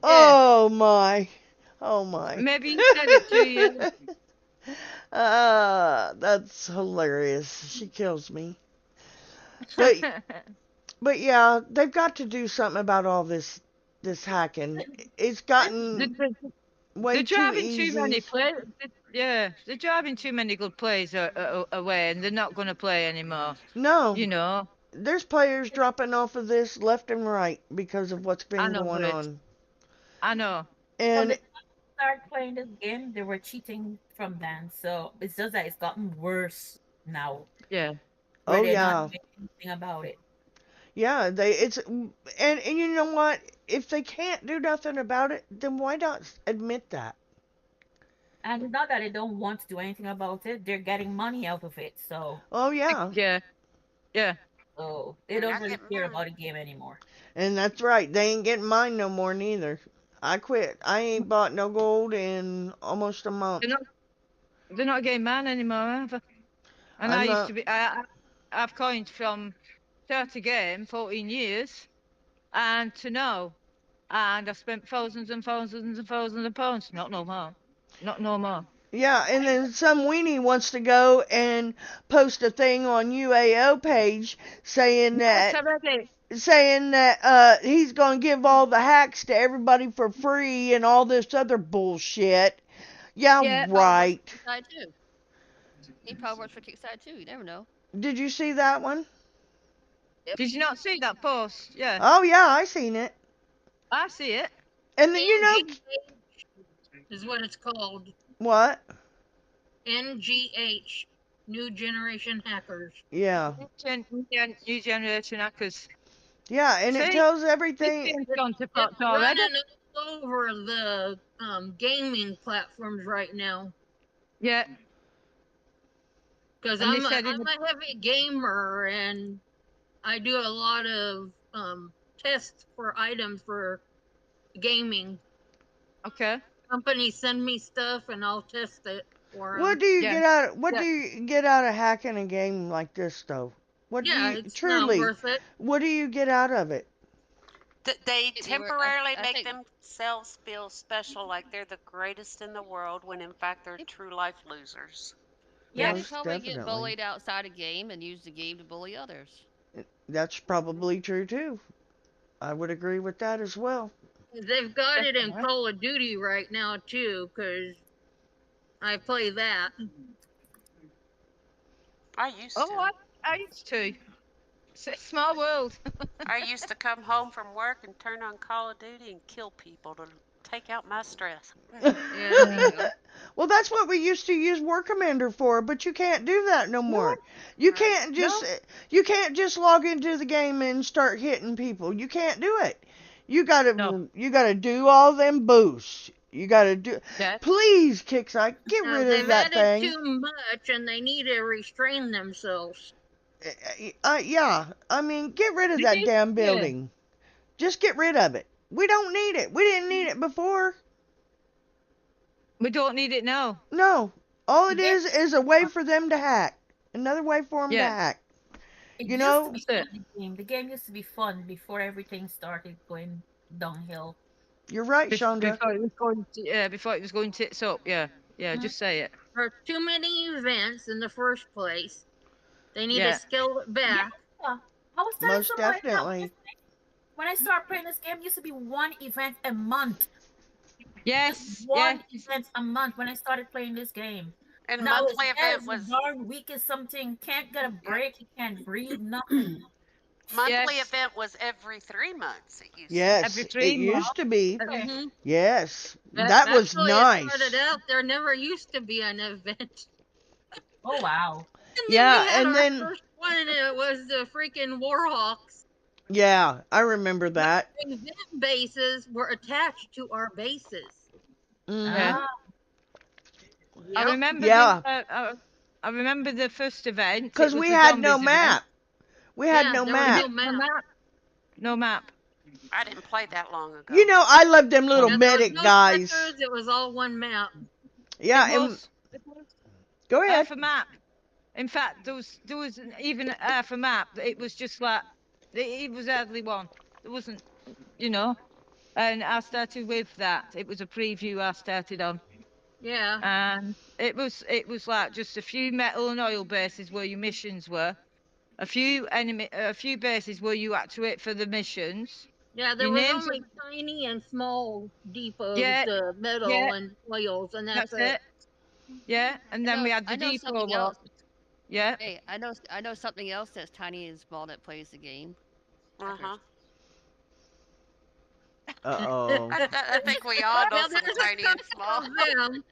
Oh my. Maybe he said it to you. That's hilarious. She kills me. But yeah, they've got to do something about all this hacking. It's gotten way They're too driving easy. too many players. Yeah, they're driving too many good players away, and they're not going to play anymore. No, You know. there's players dropping off of this left and right because of what's I been know, going Rich. on. I know. And Start playing this game, they were cheating from then. So it's just that it's gotten worse now. Yeah. Where oh they're yeah, not doing anything about it. yeah. And you know what? If they can't do nothing about it, then why not admit that? And it's not that they don't want to do anything about it, they're getting money out of it. So Oh yeah, Yeah. Yeah. they They're don't not really getting care money. about the game anymore. and that's right. They ain't getting mine no more neither. I quit. I ain't bought no gold in almost a month. They're not getting man anymore, either. And I I'm used not. to be. I've coined from start to game 14 years, and to now, and I've spent thousands and thousands and thousands of pounds. Not no more. Not no more. Yeah, and then some weenie wants to go and post a thing on UAO page saying Yes, that I read it. he's gonna give all the hacks to everybody for free and all this other bullshit. Yeah, Yeah. right. I too. He probably works for Kixeye too. You never know. Did you see that one? Did you not see that post? Yeah, Oh yeah, I seen it. I see it. And you know NGH is what it's called. what? NGH, New Generation Hackers. Yeah. New generation hackers. Yeah, and it See, tells this everything. game's gone to pot It's already. running all over the gaming platforms right now. Yeah, Because and they I'm said in a heavy gamer and I do a lot of tests for items for gaming. okay. Companies send me stuff and I'll test it for What them. do you Yeah, get out? What yeah. do you get out of hacking a game like this, though? What do Yeah, you it's not truly? worth it. What do you get out of it? They Get me where temporarily I make think themselves feel special, like they're the greatest in the world, when in fact they're they, true life losers. they Yes. Most probably get definitely. bullied outside a game and use the game to bully others. That's probably true too. I would agree with that as well. They've got it in Definitely. Call of Duty right now too, because I play that. I used Oh, to. I used to. It's a small world. I used to come home from work and turn on Call of Duty and kill people to take out my stress. Yeah. There you go. Well, that's what we used to use War Commander for, but you can't do that no No, more. You Right. can't just no. you can't just log into the game and start hitting people. You can't do it. No. You gotta do all them boosts. You gotta do. Yeah. Please, Kixeye, get Now rid of they've that added thing. too much and they need to restrain themselves. Yeah, I mean, get rid of They that did. damn Yeah. building. Just get rid of it. We don't need it. We didn't need it before. We don't need it now. No, all The it game is a way for them to hack. Another way for them to Yeah. hack. it You used to know, be That's it. fun. The game used to be fun before everything started going downhill. you're right, Chandra. Before it was going to, yeah, before it was going tits up. Yeah. Yeah. Mm, Just say it. There are too many events in the first place. They need to Yeah. scale it Yeah, back. I was telling Most someone that definitely. when I started playing this game, it used to be one event a month. Just Yes. one Yes. event a month when I started playing this game. And Now it's monthly event every was darn week is something. Can't get a break. You can't breathe. Nothing. monthly Yes. event was every 3 months. It used to be. Yes, Every it 3 months. used to be. Okay. Hmm Yes, that was Actually, it started nice. out there never used to be an event. Oh wow. And then we Yeah, had and our then first one, and it was the freaking Warhawks. yeah, I remember that. Event bases were attached to our bases. Mhm. Yeah. Ah, I Yep. remember Yeah, I remember the first event. It 'cause was we the had no zombies event. map. We had Yeah, no there was We map. no didn't have a map. map. No map. I didn't play that long ago. You know, I love them little No. Yeah, there was medic no guys. stickers. It was all one map. Yeah, It and was. It was go ahead. half a map. In fact, there was even half a map. It was just like it was hardly one. There wasn't, you know. And I started with that. It was a preview I started on, Yeah. and it was like just a few metal and oil bases where your missions were. A few bases where you had to hit for the missions. Yeah, there Your was names. only tiny and small depots, Yeah, the metal yeah, and oils, and that's that's it. it. Yeah, and then we had I the know depot something one. else. Yeah. Hey, I know something else that's tiny and small that plays the game. Uh huh. Hackers. Uh I think we all know Now some there's tiny a and small. couple of them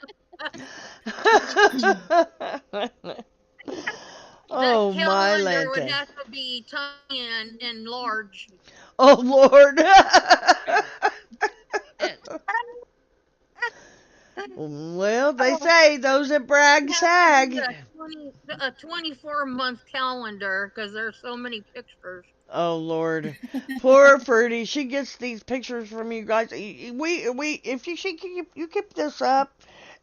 oh. that Oh my calendar would Lanta. have to be tiny and large. Oh Lord. It. Well, they say those that brag It'd have to be sag. a 24-month calendar because there's so many pictures. Oh Lord, poor Fruity. She gets these pictures from you guys. If you keep this up,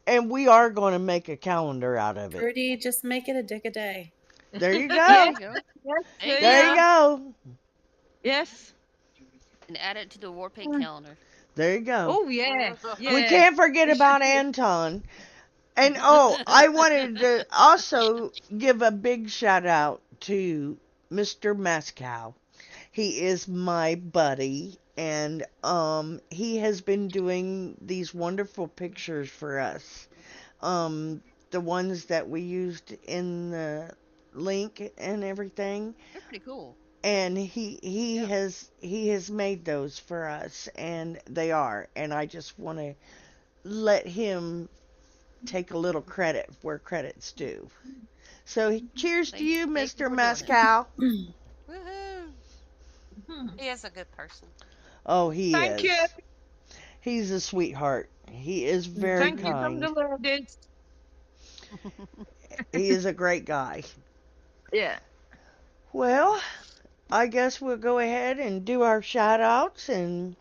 and we are going to make a calendar out of it. Pretty, just make it a dick a day. There you There go. you go. Yes. There you There you go. go. Yes. And add it to the Warpaint calendar. There you go. Oh yeah. Yeah. We can't forget We should about do it. Anton. And oh, I wanted to also give a big shout out to Mr. Mascow. He is my buddy, and he has been doing these wonderful pictures for us. Um the ones that we used in the link and everything. They're pretty cool. And he Yeah. has made those for us, and they are. And I just want to let him take a little credit where credit's due. So cheers to you, Thank you Mr. for doing it. Mascow. Woohoo! He is a good person. Oh, he Thank you. is. He's a sweetheart. He is very Thank you from kind. the ladies. He is a great guy. Yeah. Well, I guess we'll go ahead and do our shout outs, and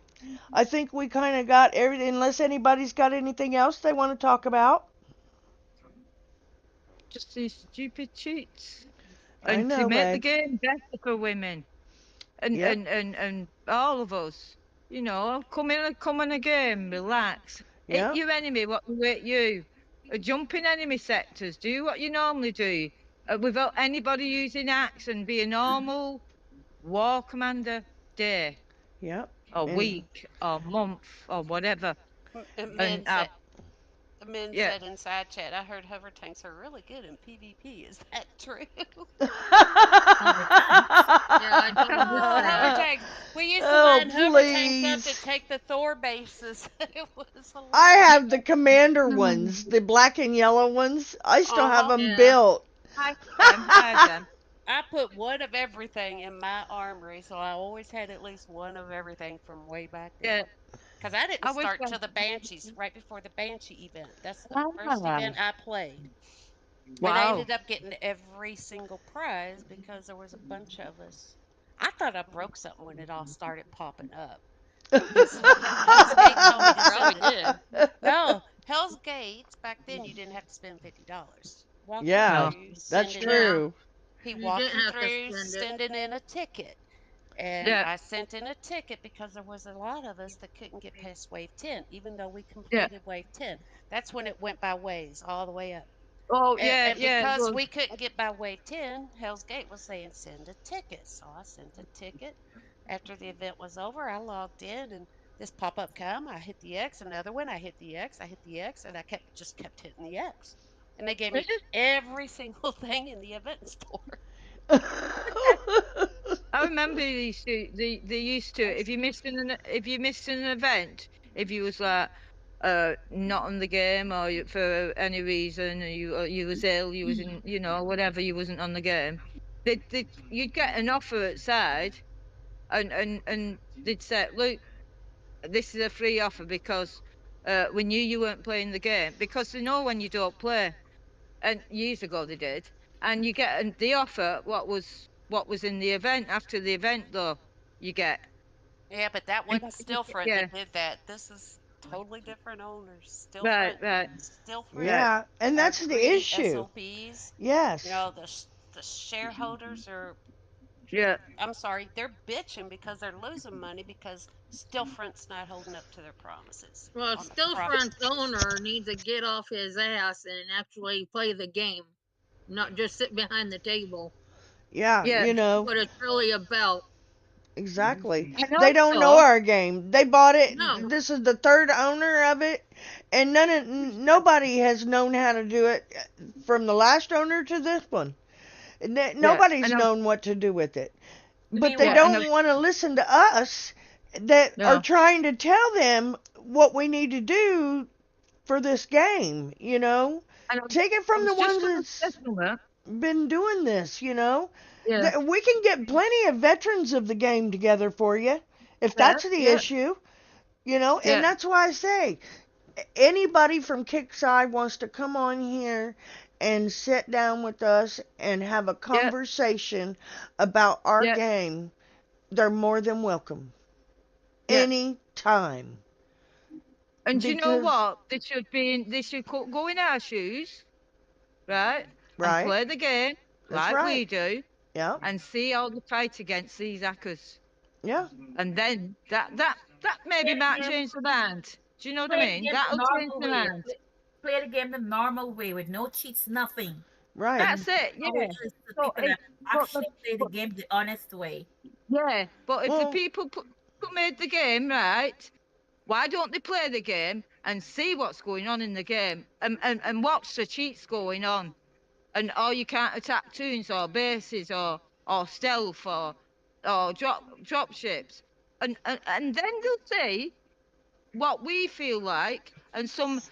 I think we kind of got everything, unless anybody's got anything else they want to talk about. Just these stupid cheats. I And to know, make the babe. game better for women. And Yep. and all of us. You know, come in a game, relax. Hit Yep. your enemy what will hit you. Jump in enemy sectors. Do what you normally do. Without anybody using axe, and be a normal war commander day Yep. or And week or month or whatever. And And Men yeah. said inside chat, I heard hover tanks are really good in PvP. Is that true? Hover tanks. Yeah, I told him Oh, hover that. tanks. We used to Oh, line hover tanks up to please. take the Thor bases. It was I hilarious. have the commander ones, the black and yellow ones. I still have Uh-huh. them Yeah. built. I have them. I put one of everything in my armory, so I always had at least one of everything from way back Yeah. then. Because I didn't I wish start till the Banshees, right before the Banshee event. That's the first Ah, event I played. And I wow. ended up getting every single prize because there was a bunch of us. I thought I broke something when it all started popping up. Because Hell's Gate told me to Probably send it. did. No, Hell's Gates, back then you didn't have to spend $50. Walk you Yeah, No. through, that's sending in. Yeah. true. He You walked didn't you have to through spend it. sending in a ticket. And Yeah. I sent in a ticket because there was a lot of us that couldn't get past wave 10, even though we Yeah. completed wave 10. That's when it went by waves all the way up. Oh, And, yeah, and yeah. because Well, we couldn't get by wave 10, Hell's Gate was saying send a ticket. So I sent a ticket. After the event was over, I logged in and this pop up come. I hit the X, another one. I hit the X, I hit the X, and I kept hitting the X. And they gave me every single thing in the event store. I remember they used to, if you missed an event, if you was like not on the game, or for any reason, or you was ill, you was in, whatever, you wasn't on the game, you'd get an offer outside, and they'd say, look, this is a free offer because we knew you weren't playing the game, because they know when you don't play. And years ago they did, and you get the offer what was in the event. After the event, though, you get. Yeah, but that And wasn't Stillfront yeah, that did that. This is totally different owners. right, Stillfront, right, Stillfront right. Yeah, and are that's the greedy issue. SOBs. You Yes. know, the shareholders are, Yeah, I'm sorry, they're bitching because they're losing money because Stillfront's not holding up to their promises Well, on the profit. Stillfront's owner needs to get off his ass and actually play the game, not just sit behind the table. Yeah, yeah. What it's really about. exactly. And They don't know also, our game. They bought it. No. This is the third owner of it, and nobody has known how to do it from the last owner to this one. yeah, Nobody's and known what to do with it. But they Meanwhile, yeah, and don't want to listen to us that are no, trying to tell them what we need to do for this game, and Take it I from the was just ones going to say that's something. been doing this, Yeah, We can get plenty of veterans of the game together for you if yeah, that's the yeah, issue, and yeah, that's why I say anybody from Kixeye wants to come on here and sit down with us and have a yeah, conversation about our yeah, game, they're more than welcome. yeah. Anytime. And you know Because, what? They should go in our shoes, right, and right? play the game That's like we right. do, Yeah. and see how they fight against these hackers. Yeah. And then that maybe Play the might game, change the mind. Do you know what I play the mean? game the That'll change normal the way. mind. Play the game the normal way with no cheats, nothing. Right. That's it. How Yeah. it is to But people that but actually play the game the honest way. yeah. But if the Well, people who made the game right Why don't they play the game and see what's going on in the game and watch the cheats going on? And or you can't attack tunes or bases or stealth or drop ships. And then they'll see what we feel like and some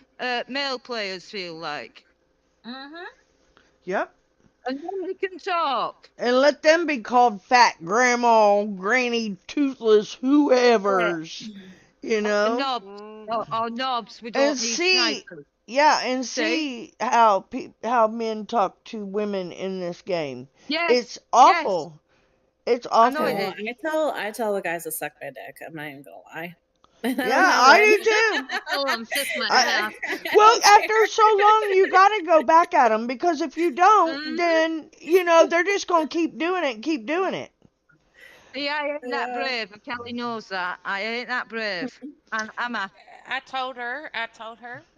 male players feel like. Mm-hmm. Yep. And then they can talk. And let them be called fat grandma, granny, toothless, whoever's, you know? Knobs Mm-hmm. or knobs, we And don't need see, snipers. yeah, and See? see how men talk to women in this game. Yes, It's yes. awful. It's I know it awful. is. I tell the guys to suck my dick. I'm not even gonna lie. I don't Yeah, know I when. do too. Tell them kiss my I, ass. well, don't care. after so long, you gotta go back at them because if you don't, Mhm. then they're just gonna keep doing it and keep doing it. See, I ain't that Uh, brave. Kelly knows that. I ain't that brave. And am I? I told her.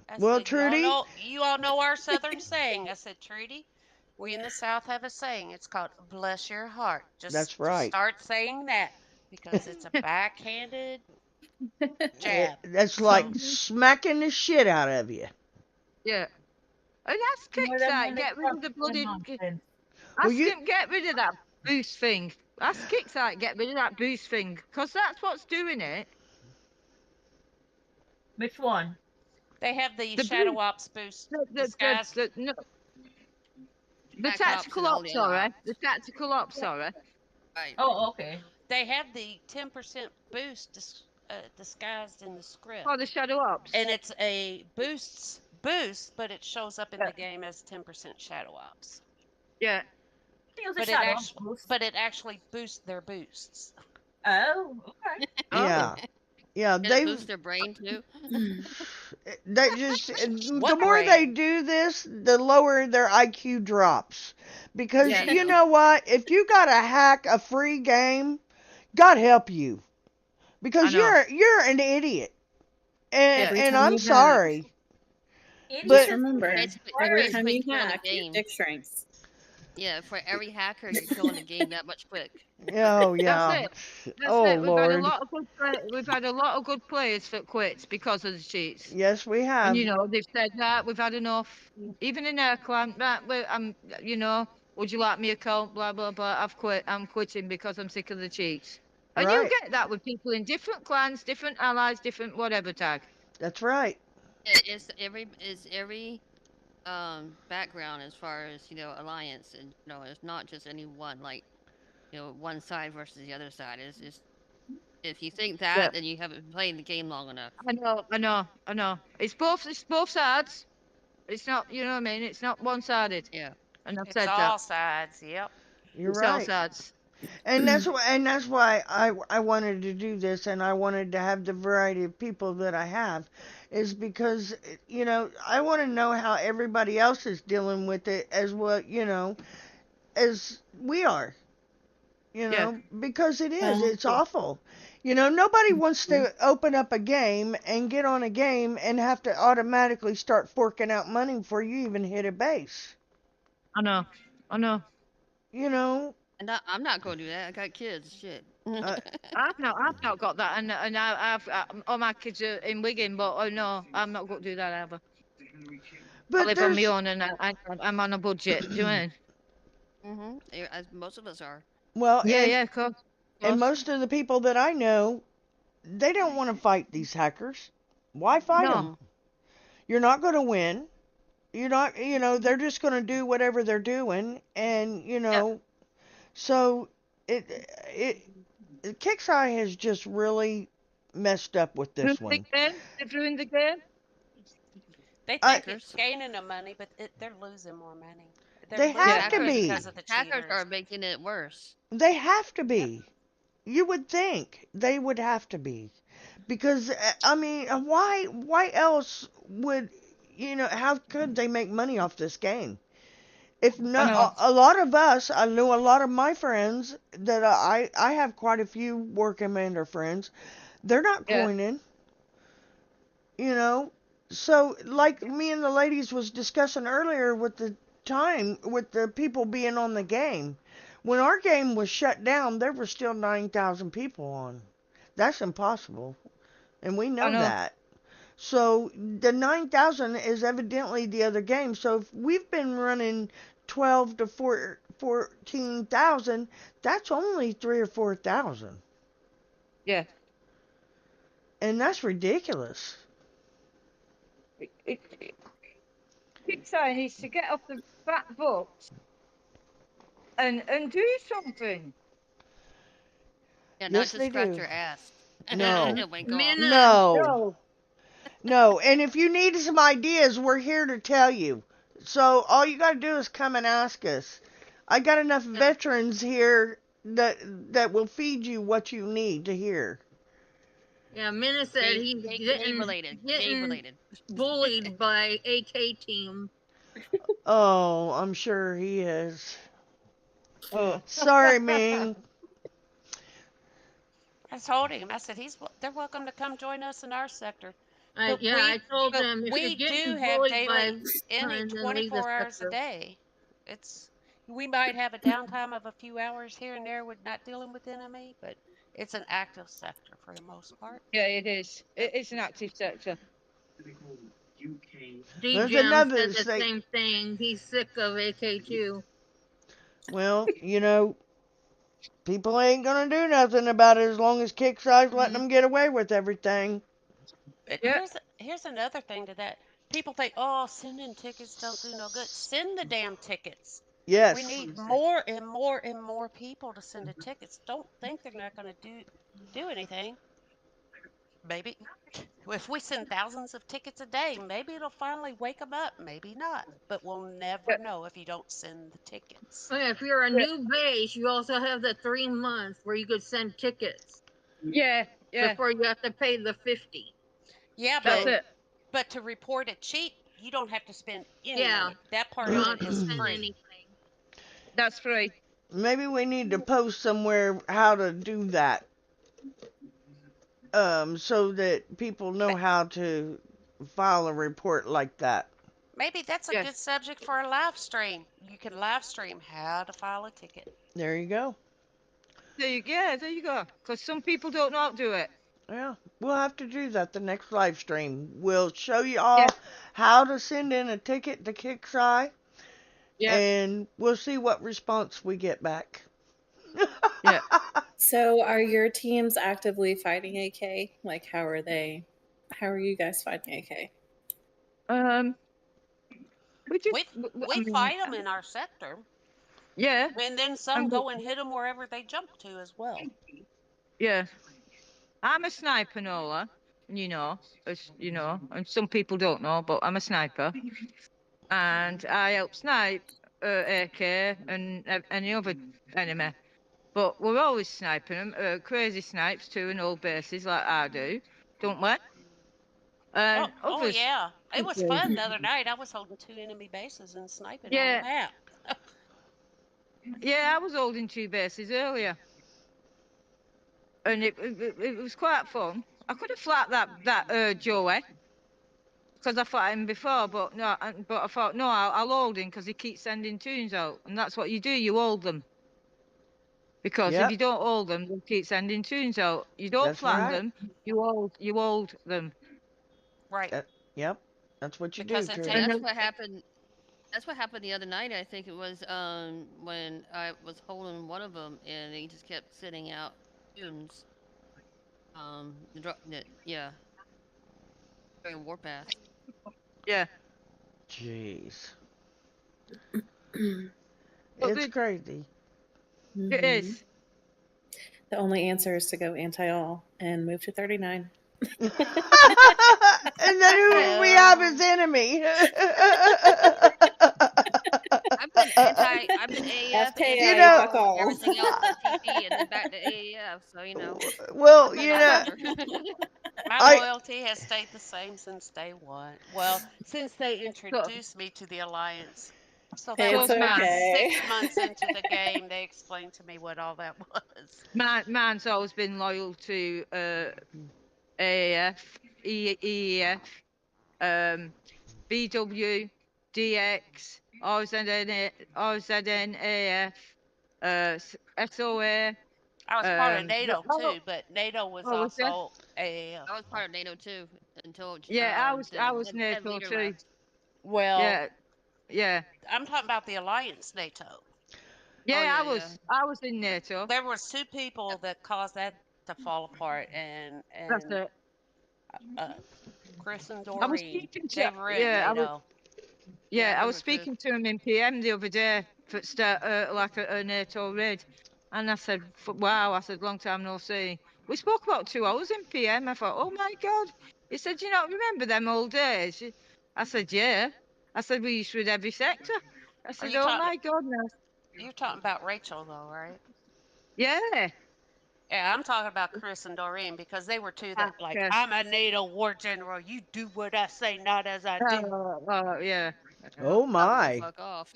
I Well, said, Trudy, you all know our Southern saying. I said, Trudy, we in the South have a saying. It's called "bless your heart." that's Just right. start saying that because it's a backhanded jab. That's like So Mhm. smacking the shit out of you. Yeah. And ask More than Kixeye, when they get rid talk of the their bloody. nonsense. Well, Ask you him, get rid of that boost thing. Ask Kixeye, get rid of that boost thing. Because that's what's doing it. Which one? they have the The Shadow boost. Ops boost The, disguised. no, the Attack ops tactical and all ops, the other sorry. ops. The tactical ops, sorry. Right. Oh, okay. They have the 10% boost disguised in the script, Oh, the shadow ops. and it's a boost, but it shows up in Yeah. the game as 10% Shadow Ops. Yeah. Use a But it shadow actually boost. but it actually boosts their boosts. Oh, okay. Oh. yeah. Yeah, Can it they boost their brain too? just the What more they brain? do this, the lower their IQ drops. Because There Yeah. you you go. know what? If you gotta hack a free game, God help you. I Because know. you're an idiot. And Yeah. Every and time I'm you hack, sorry. Idiot just But is the remember, best Basically, every word. time you killing the hack, your game. dick shrinks. Yeah, for every hacker, you're killing the game that much quick. oh That's yeah. it. That's Oh it. We've had a Lord. lot of we've had a lot of good players that quit because of the cheats. Yes, we And have. they've said that we've had enough. Even in our clan, that would you like me account? Blah blah blah. I've quit. I'm quitting because I'm sick of the cheats. And you Right. get that with people in different clans, different allies, different whatever tag. That's right. It's every background as far as alliance, and it's not just any one, like one side versus the other side. Is if you think Yeah. that, then you haven't been playing the game long enough. I know. I know. I know. It's both sides. It's not. You know what I mean? It's not one sided. Yeah. And I've It's said that. all sides. Yep. You're It's all right. sides. And that's why I wanted to do this and I wanted to have the variety of people that I have is because I want to know how everybody else is dealing with it as well, as we are, Yeah. because Uh, it's awful. Nobody wants Mhm. to open up a game and get on a game and have to automatically start forking out money before you even hit a base. I know. I know. You know, And I'm not going to do that. I got kids. Shit. uh, I've not got that, and all my kids are in Wigan, but oh no, I'm not going to do that ever. I but live on my there's own, and I'm on a budget. Do you know what I mean? As most of us are. well, Yeah, yeah, of and course. most of the people that I know, they don't want to fight these hackers. Why fight No, them? Mm-mm. You're not going to win. You're not, they're just going to do whatever they're doing, and yeah. so it it Kixeye has just really messed up with Ruined this the one. game. They've ruined the game. They I think it's Hackers. gaining them money, but they're losing more money. They're They losing Yeah, have to money Hackers. because be. of the Hackers cheaters. are making it worse. They have to Yep. be. You would think they would have to be, because I mean, why else would how could they make money off this game? If I not, know. a lot of us, I know a lot of my friends that I have quite a few War Commander friends. They're not Yeah, coining, you know. So like me and the ladies was discussing earlier with the people being on the game. When our game was shut down, there were still 9,000 people on. That's impossible. and we I know know. that. So the 9,000 is evidently the other game. So if we've been running 12 to 14,000, that's only 3 or 4,000. Yeah. And that's ridiculous. Kixeye needs to get off the back foot and do something. Yeah, not Yes, just they scratch do. your ass. No. And wake off. Minna, No. No. No. And if you need some ideas, we're here to tell you. So all you got to do is come and ask us. I got enough veterans here that will feed you what you need to hear. yeah, Minna said he's Game related. Game getting related. bullied by AK team. Oh, I'm sure he is. Oh. Sorry, Ming. I told him. I said they're welcome to come join us in our sector. I But yeah, I told but them if you're we do getting have bullied by daily any one, then leave the 24 hours a sector. day. It's we might have a downtime of a few hours here and there with not dealing with enemy, but it's an active sector for the most part. Yeah, it is. It is an active sector. There's D-Jam another said the say. same thing. He's sick of AK2. Well, people ain't gonna do nothing about it as long as Kixeye's letting them get away with everything. But Yeah. here's another thing to that. People think, oh, sending tickets don't do no good. Send the damn tickets. We Yes. need more and more and more people to send the tickets. Don't think they're not going to do anything. Maybe if we send thousands of tickets a day, maybe it'll finally wake them up. Maybe not. But we'll never Yeah. know if you don't send the tickets. Okay, if you're a Yeah. new base, you also have the 3 months where you could send tickets Yeah. Yeah. before you have to pay the 50. Yeah, That's So it. but to report it cheap, you don't have to spend any yeah, money. That part you don't of have it to is spend free. anything. That's free. Maybe we need to post somewhere how to do that. So that people know how to file a report like that. Maybe that's a Yeah. good subject for a live stream. You can live stream how to file a ticket. There you go. There you go. Because some people don't know how to do it. Yeah, we'll have to do that the next live stream. We'll show you Yeah. all how to send in a ticket to Kixeye, Yeah. and we'll see what response we get back. Yeah. So, are your teams actively fighting AK? Like, how are they? How are you guys fighting AK? We just. We fight them in our sector, Yeah. and then some And go and hit them wherever they jump to as well. yeah. I'm a sniper, Nola. As you know, and some people don't know, but I'm a sniper, and I help snipe AK and any other enemy. But we're always sniping them, crazy snipes too, in old bases like I do, don't we? And Oh others, yeah, it was fun the other night. I was holding 2 enemy bases and sniping on the yeah, map. yeah. I was holding 2 bases earlier, and it was quite fun. I could have flat that Joey because I fought him before, but no, but I thought no, I'll hold him because he keeps sending tunes out, and that's what you do. You hold them because if Yep, you don't hold them, they keep sending tunes out. You don't that's flat right. them. You hold them. Right, Yep, that's what you do, because it And Trish. that's takes. what happened. That's what happened the other night. I think it was when I was holding one of them and he just kept sitting out tunes. Yeah, during Warpath. Yeah. Jeez, But it's crazy. it is. The only answer is to go anti-all and move to 39. And then who we have as enemy? I've been AF, FKA, know- fuck anti-all, all. everything else is TP, and then back to AAF. So Well, I'm you not know, a loser. My I loyalty has stayed the same since day one. Well, since they introduced me to the alliance. So that It's was about okay. 6 months into the game. They explained to me what all that was. Mine's always been loyal to AAF, EEF, BW, DX, RZN, RZN, AF, SOA, I was part of But, NATO too, but NATO was was there? also I AAF. was part of NATO too until Yeah, I the was head NATO leader too. left. Well, Yeah, yeah, I'm talking about the Alliance NATO. Oh yeah. yeah, yeah. I was in NATO. There was two people Yep. that caused that to fall apart, and That's it. uh, Chris and I was Doreen. speaking to They were in yeah, I was NATO. Yeah, I I was remember Chris. speaking to him in PM the other day for start like a NATO raid, and I said, "Wow," I said, "Long time no see." We spoke about 2 hours in PM. I thought, "Oh my God!" He said, "You not remember them old days?" I said, "Yeah." I said, "We used to read every sector." I Are said, you "Oh talking? my God, no." You're talking about Rachel though, right? Yeah. Yeah, I'm talking about Chris and Doreen because they were two that like Okay. I'm a NATO war general. You do what I say, not as I do. Yeah. Oh Tell them to go my. fuck off.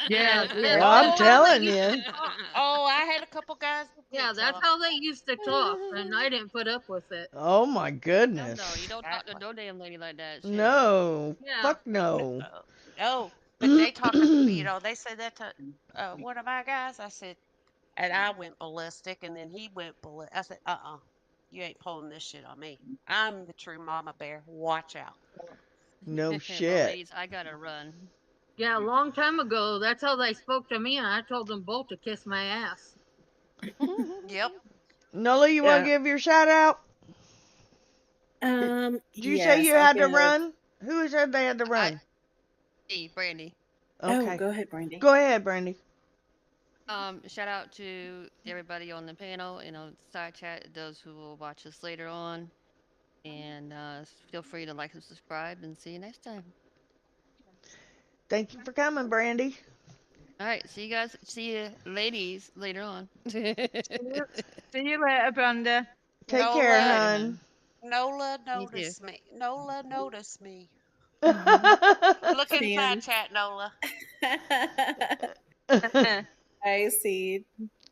Yeah. Well, Yeah. I'm That's how they telling used to you. talk. Oh, I had a couple guys that Yeah, did tell that's them. how they used to talk, and I didn't put up with it. Oh my Hell no, you goodness. don't talk to Exactly. no damn lady like that. Shit. No. Yeah. Fuck no. No, but they talked. They said that to one of my guys. I said, and I went ballistic, and then he went ballistic. I said, you ain't pulling this shit on me. I'm the true mama bear. Watch out. No Well, shit. ladies, I gotta run. Yeah, a long time ago, that's how they spoke to me, and I told them both to kiss my ass. Yep. Nola, you want to Yeah. give your shout out? Did you say Yes, you I'll had to give. run? Who said they had to I, run? Brandy. Oh, Okay. go ahead, Brandy. Go ahead, Brandy. Shout out to everybody on the panel, side chat, those who will watch us later on, and feel free to like and subscribe, and see you next time. Thank you for coming, Brandy. All right, see you guys, see you ladies later on. See you later, Brenda. Take care, Nola, Later, hun. hun. Nola, You too. notice me. Nola, notice me. Mhm. Look in side Fan. chat, Nola. I see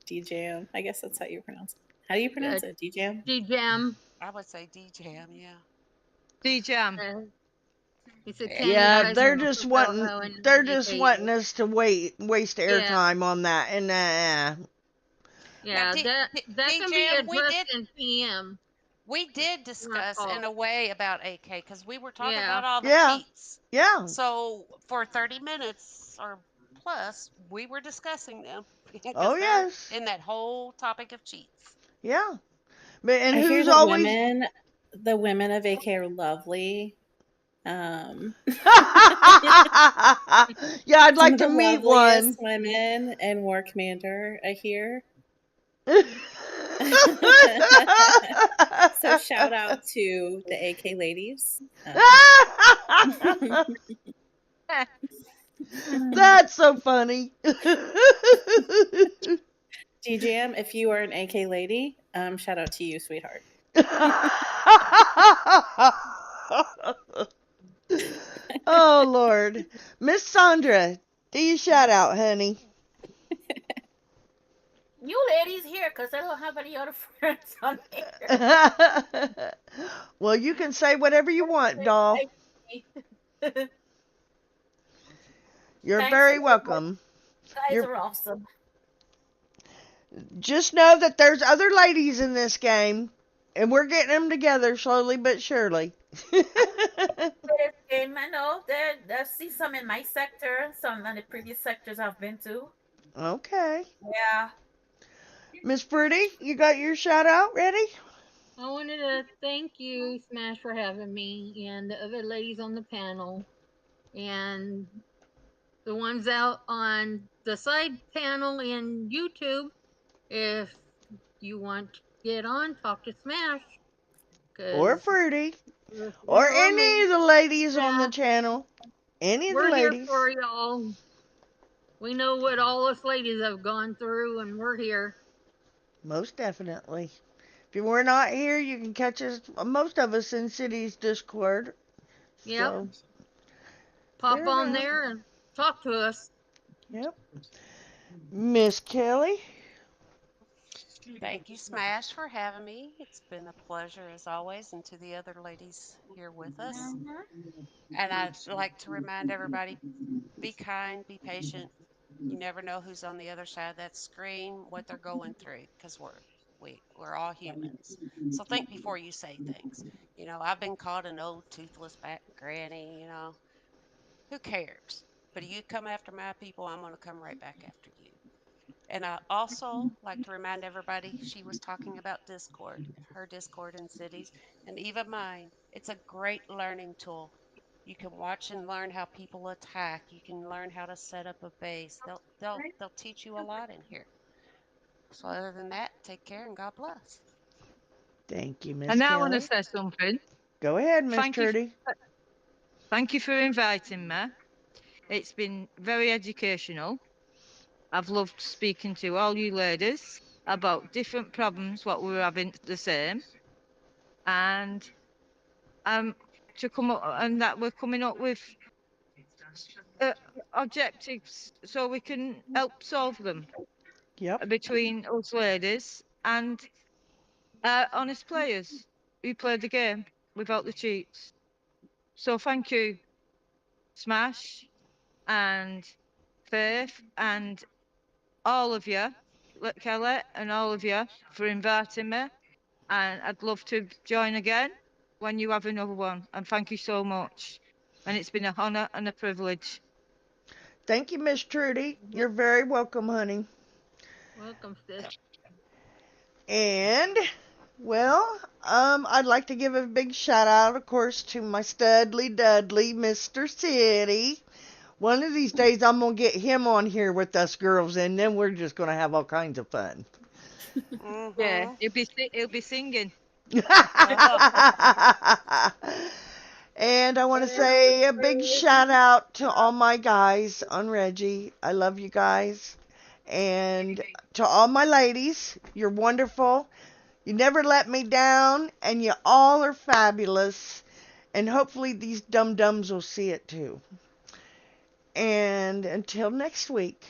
DJM. I guess that's how you pronounce it. How do you pronounce it? DJM? D-Jam, I would say DJM, yeah. D-Jam. uh, he said, Yeah. can you Yeah, guys talk about how in they're just wanting AK? us to waste Yeah, airtime on that, and Now, yeah, that can be DJM, addressed in PM. we did If you want to discuss call. in a way about AK because we were talking Yeah, about all the yeah, cheats. yeah. So for 30 minutes or plus, we were discussing them Oh because they're yes, in that whole topic of cheats. yeah. But and I hear who's always? the women of AK are lovely. Um, Yeah, I'd some like of to the meet loveliest one. women in War Commander, I hear. So shout out to the AK ladies. That's so funny. DJM, if you are an AK lady, shout out to you, sweetheart. Oh Lord, Miss Sandra, do you shout out, honey? You ladies here, because I don't have any other friends on here. Well, you can say whatever you want, doll. You're Thanks very for what welcome. you guys You're are awesome. just know that there's other ladies in this game, and we're getting them together slowly but surely. This game, I know there see some in my sector, some in the previous sectors I've been to. Okay. Yeah. Miss Pretty, you got your shout out ready? I wanted to thank you, Smash, for having me, and the other ladies on the panel, and the ones out on the side panel in YouTube. If you want to get on, talk to Smash, Or because Fruity? Or or any me, of the ladies on the yeah, channel? Any of the we're here ladies? for y'all. We know what all us ladies have gone through, and we're here. Most definitely. If you were not here, you can catch us, most of us, in City's Discord. Yep, So, pop there on now. there and talk to us. Yep. Miss Kelly? Thank you, Smash, for having me. It's been a pleasure as always, and to the other ladies here with us. Mm-hmm. And I'd like to remind everybody be kind, be patient. You never know who's on the other side of that screen, what they're going through, because We're all humans. So think before you say things. I've been called an old toothless back granny, who cares? But if you come after my people, I'm going to come right back after you. And I also like to remind everybody she was talking about Discord, her Discord in cities, and even mine. It's a great learning tool. You can watch and learn how people attack. You can learn how to set up a base. They'll teach you a lot in here. So other than that, take care and God bless. Thank you, Miss And now I want to Kelly. say something. Go ahead, Miss Thank you, Trudy. thank you for inviting me. It's been very educational. I've loved speaking to all you ladies about different problems what we're having the same, and to come up and that we're coming up with uh, objectives so we can help solve them Yep. between us ladies and honest players who play the game without the cheats. So thank you, Smash and Faith and all of you, Kelly and all of you for inviting me. And I'd love to join again when you have another one. And thank you so much. And it's been an honour and a privilege. Thank you, Miss Trudy. You're very welcome, honey. Welcome, sis. And well, I'd like to give a big shout out, of course, to my Studley Dudley, Mr. City. One of these days, I'm gonna get him on here with us girls, and then we're just gonna have all kinds of fun. Yeah, Mm-hmm. he'll be singing. And I want to say a big shout out to all my guys on Reggie. I love you guys. And to all my ladies, you're wonderful. You never let me down, and you all are fabulous. And hopefully these dum dums will see it too. And until next week,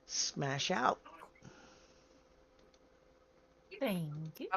smash out. Thank you.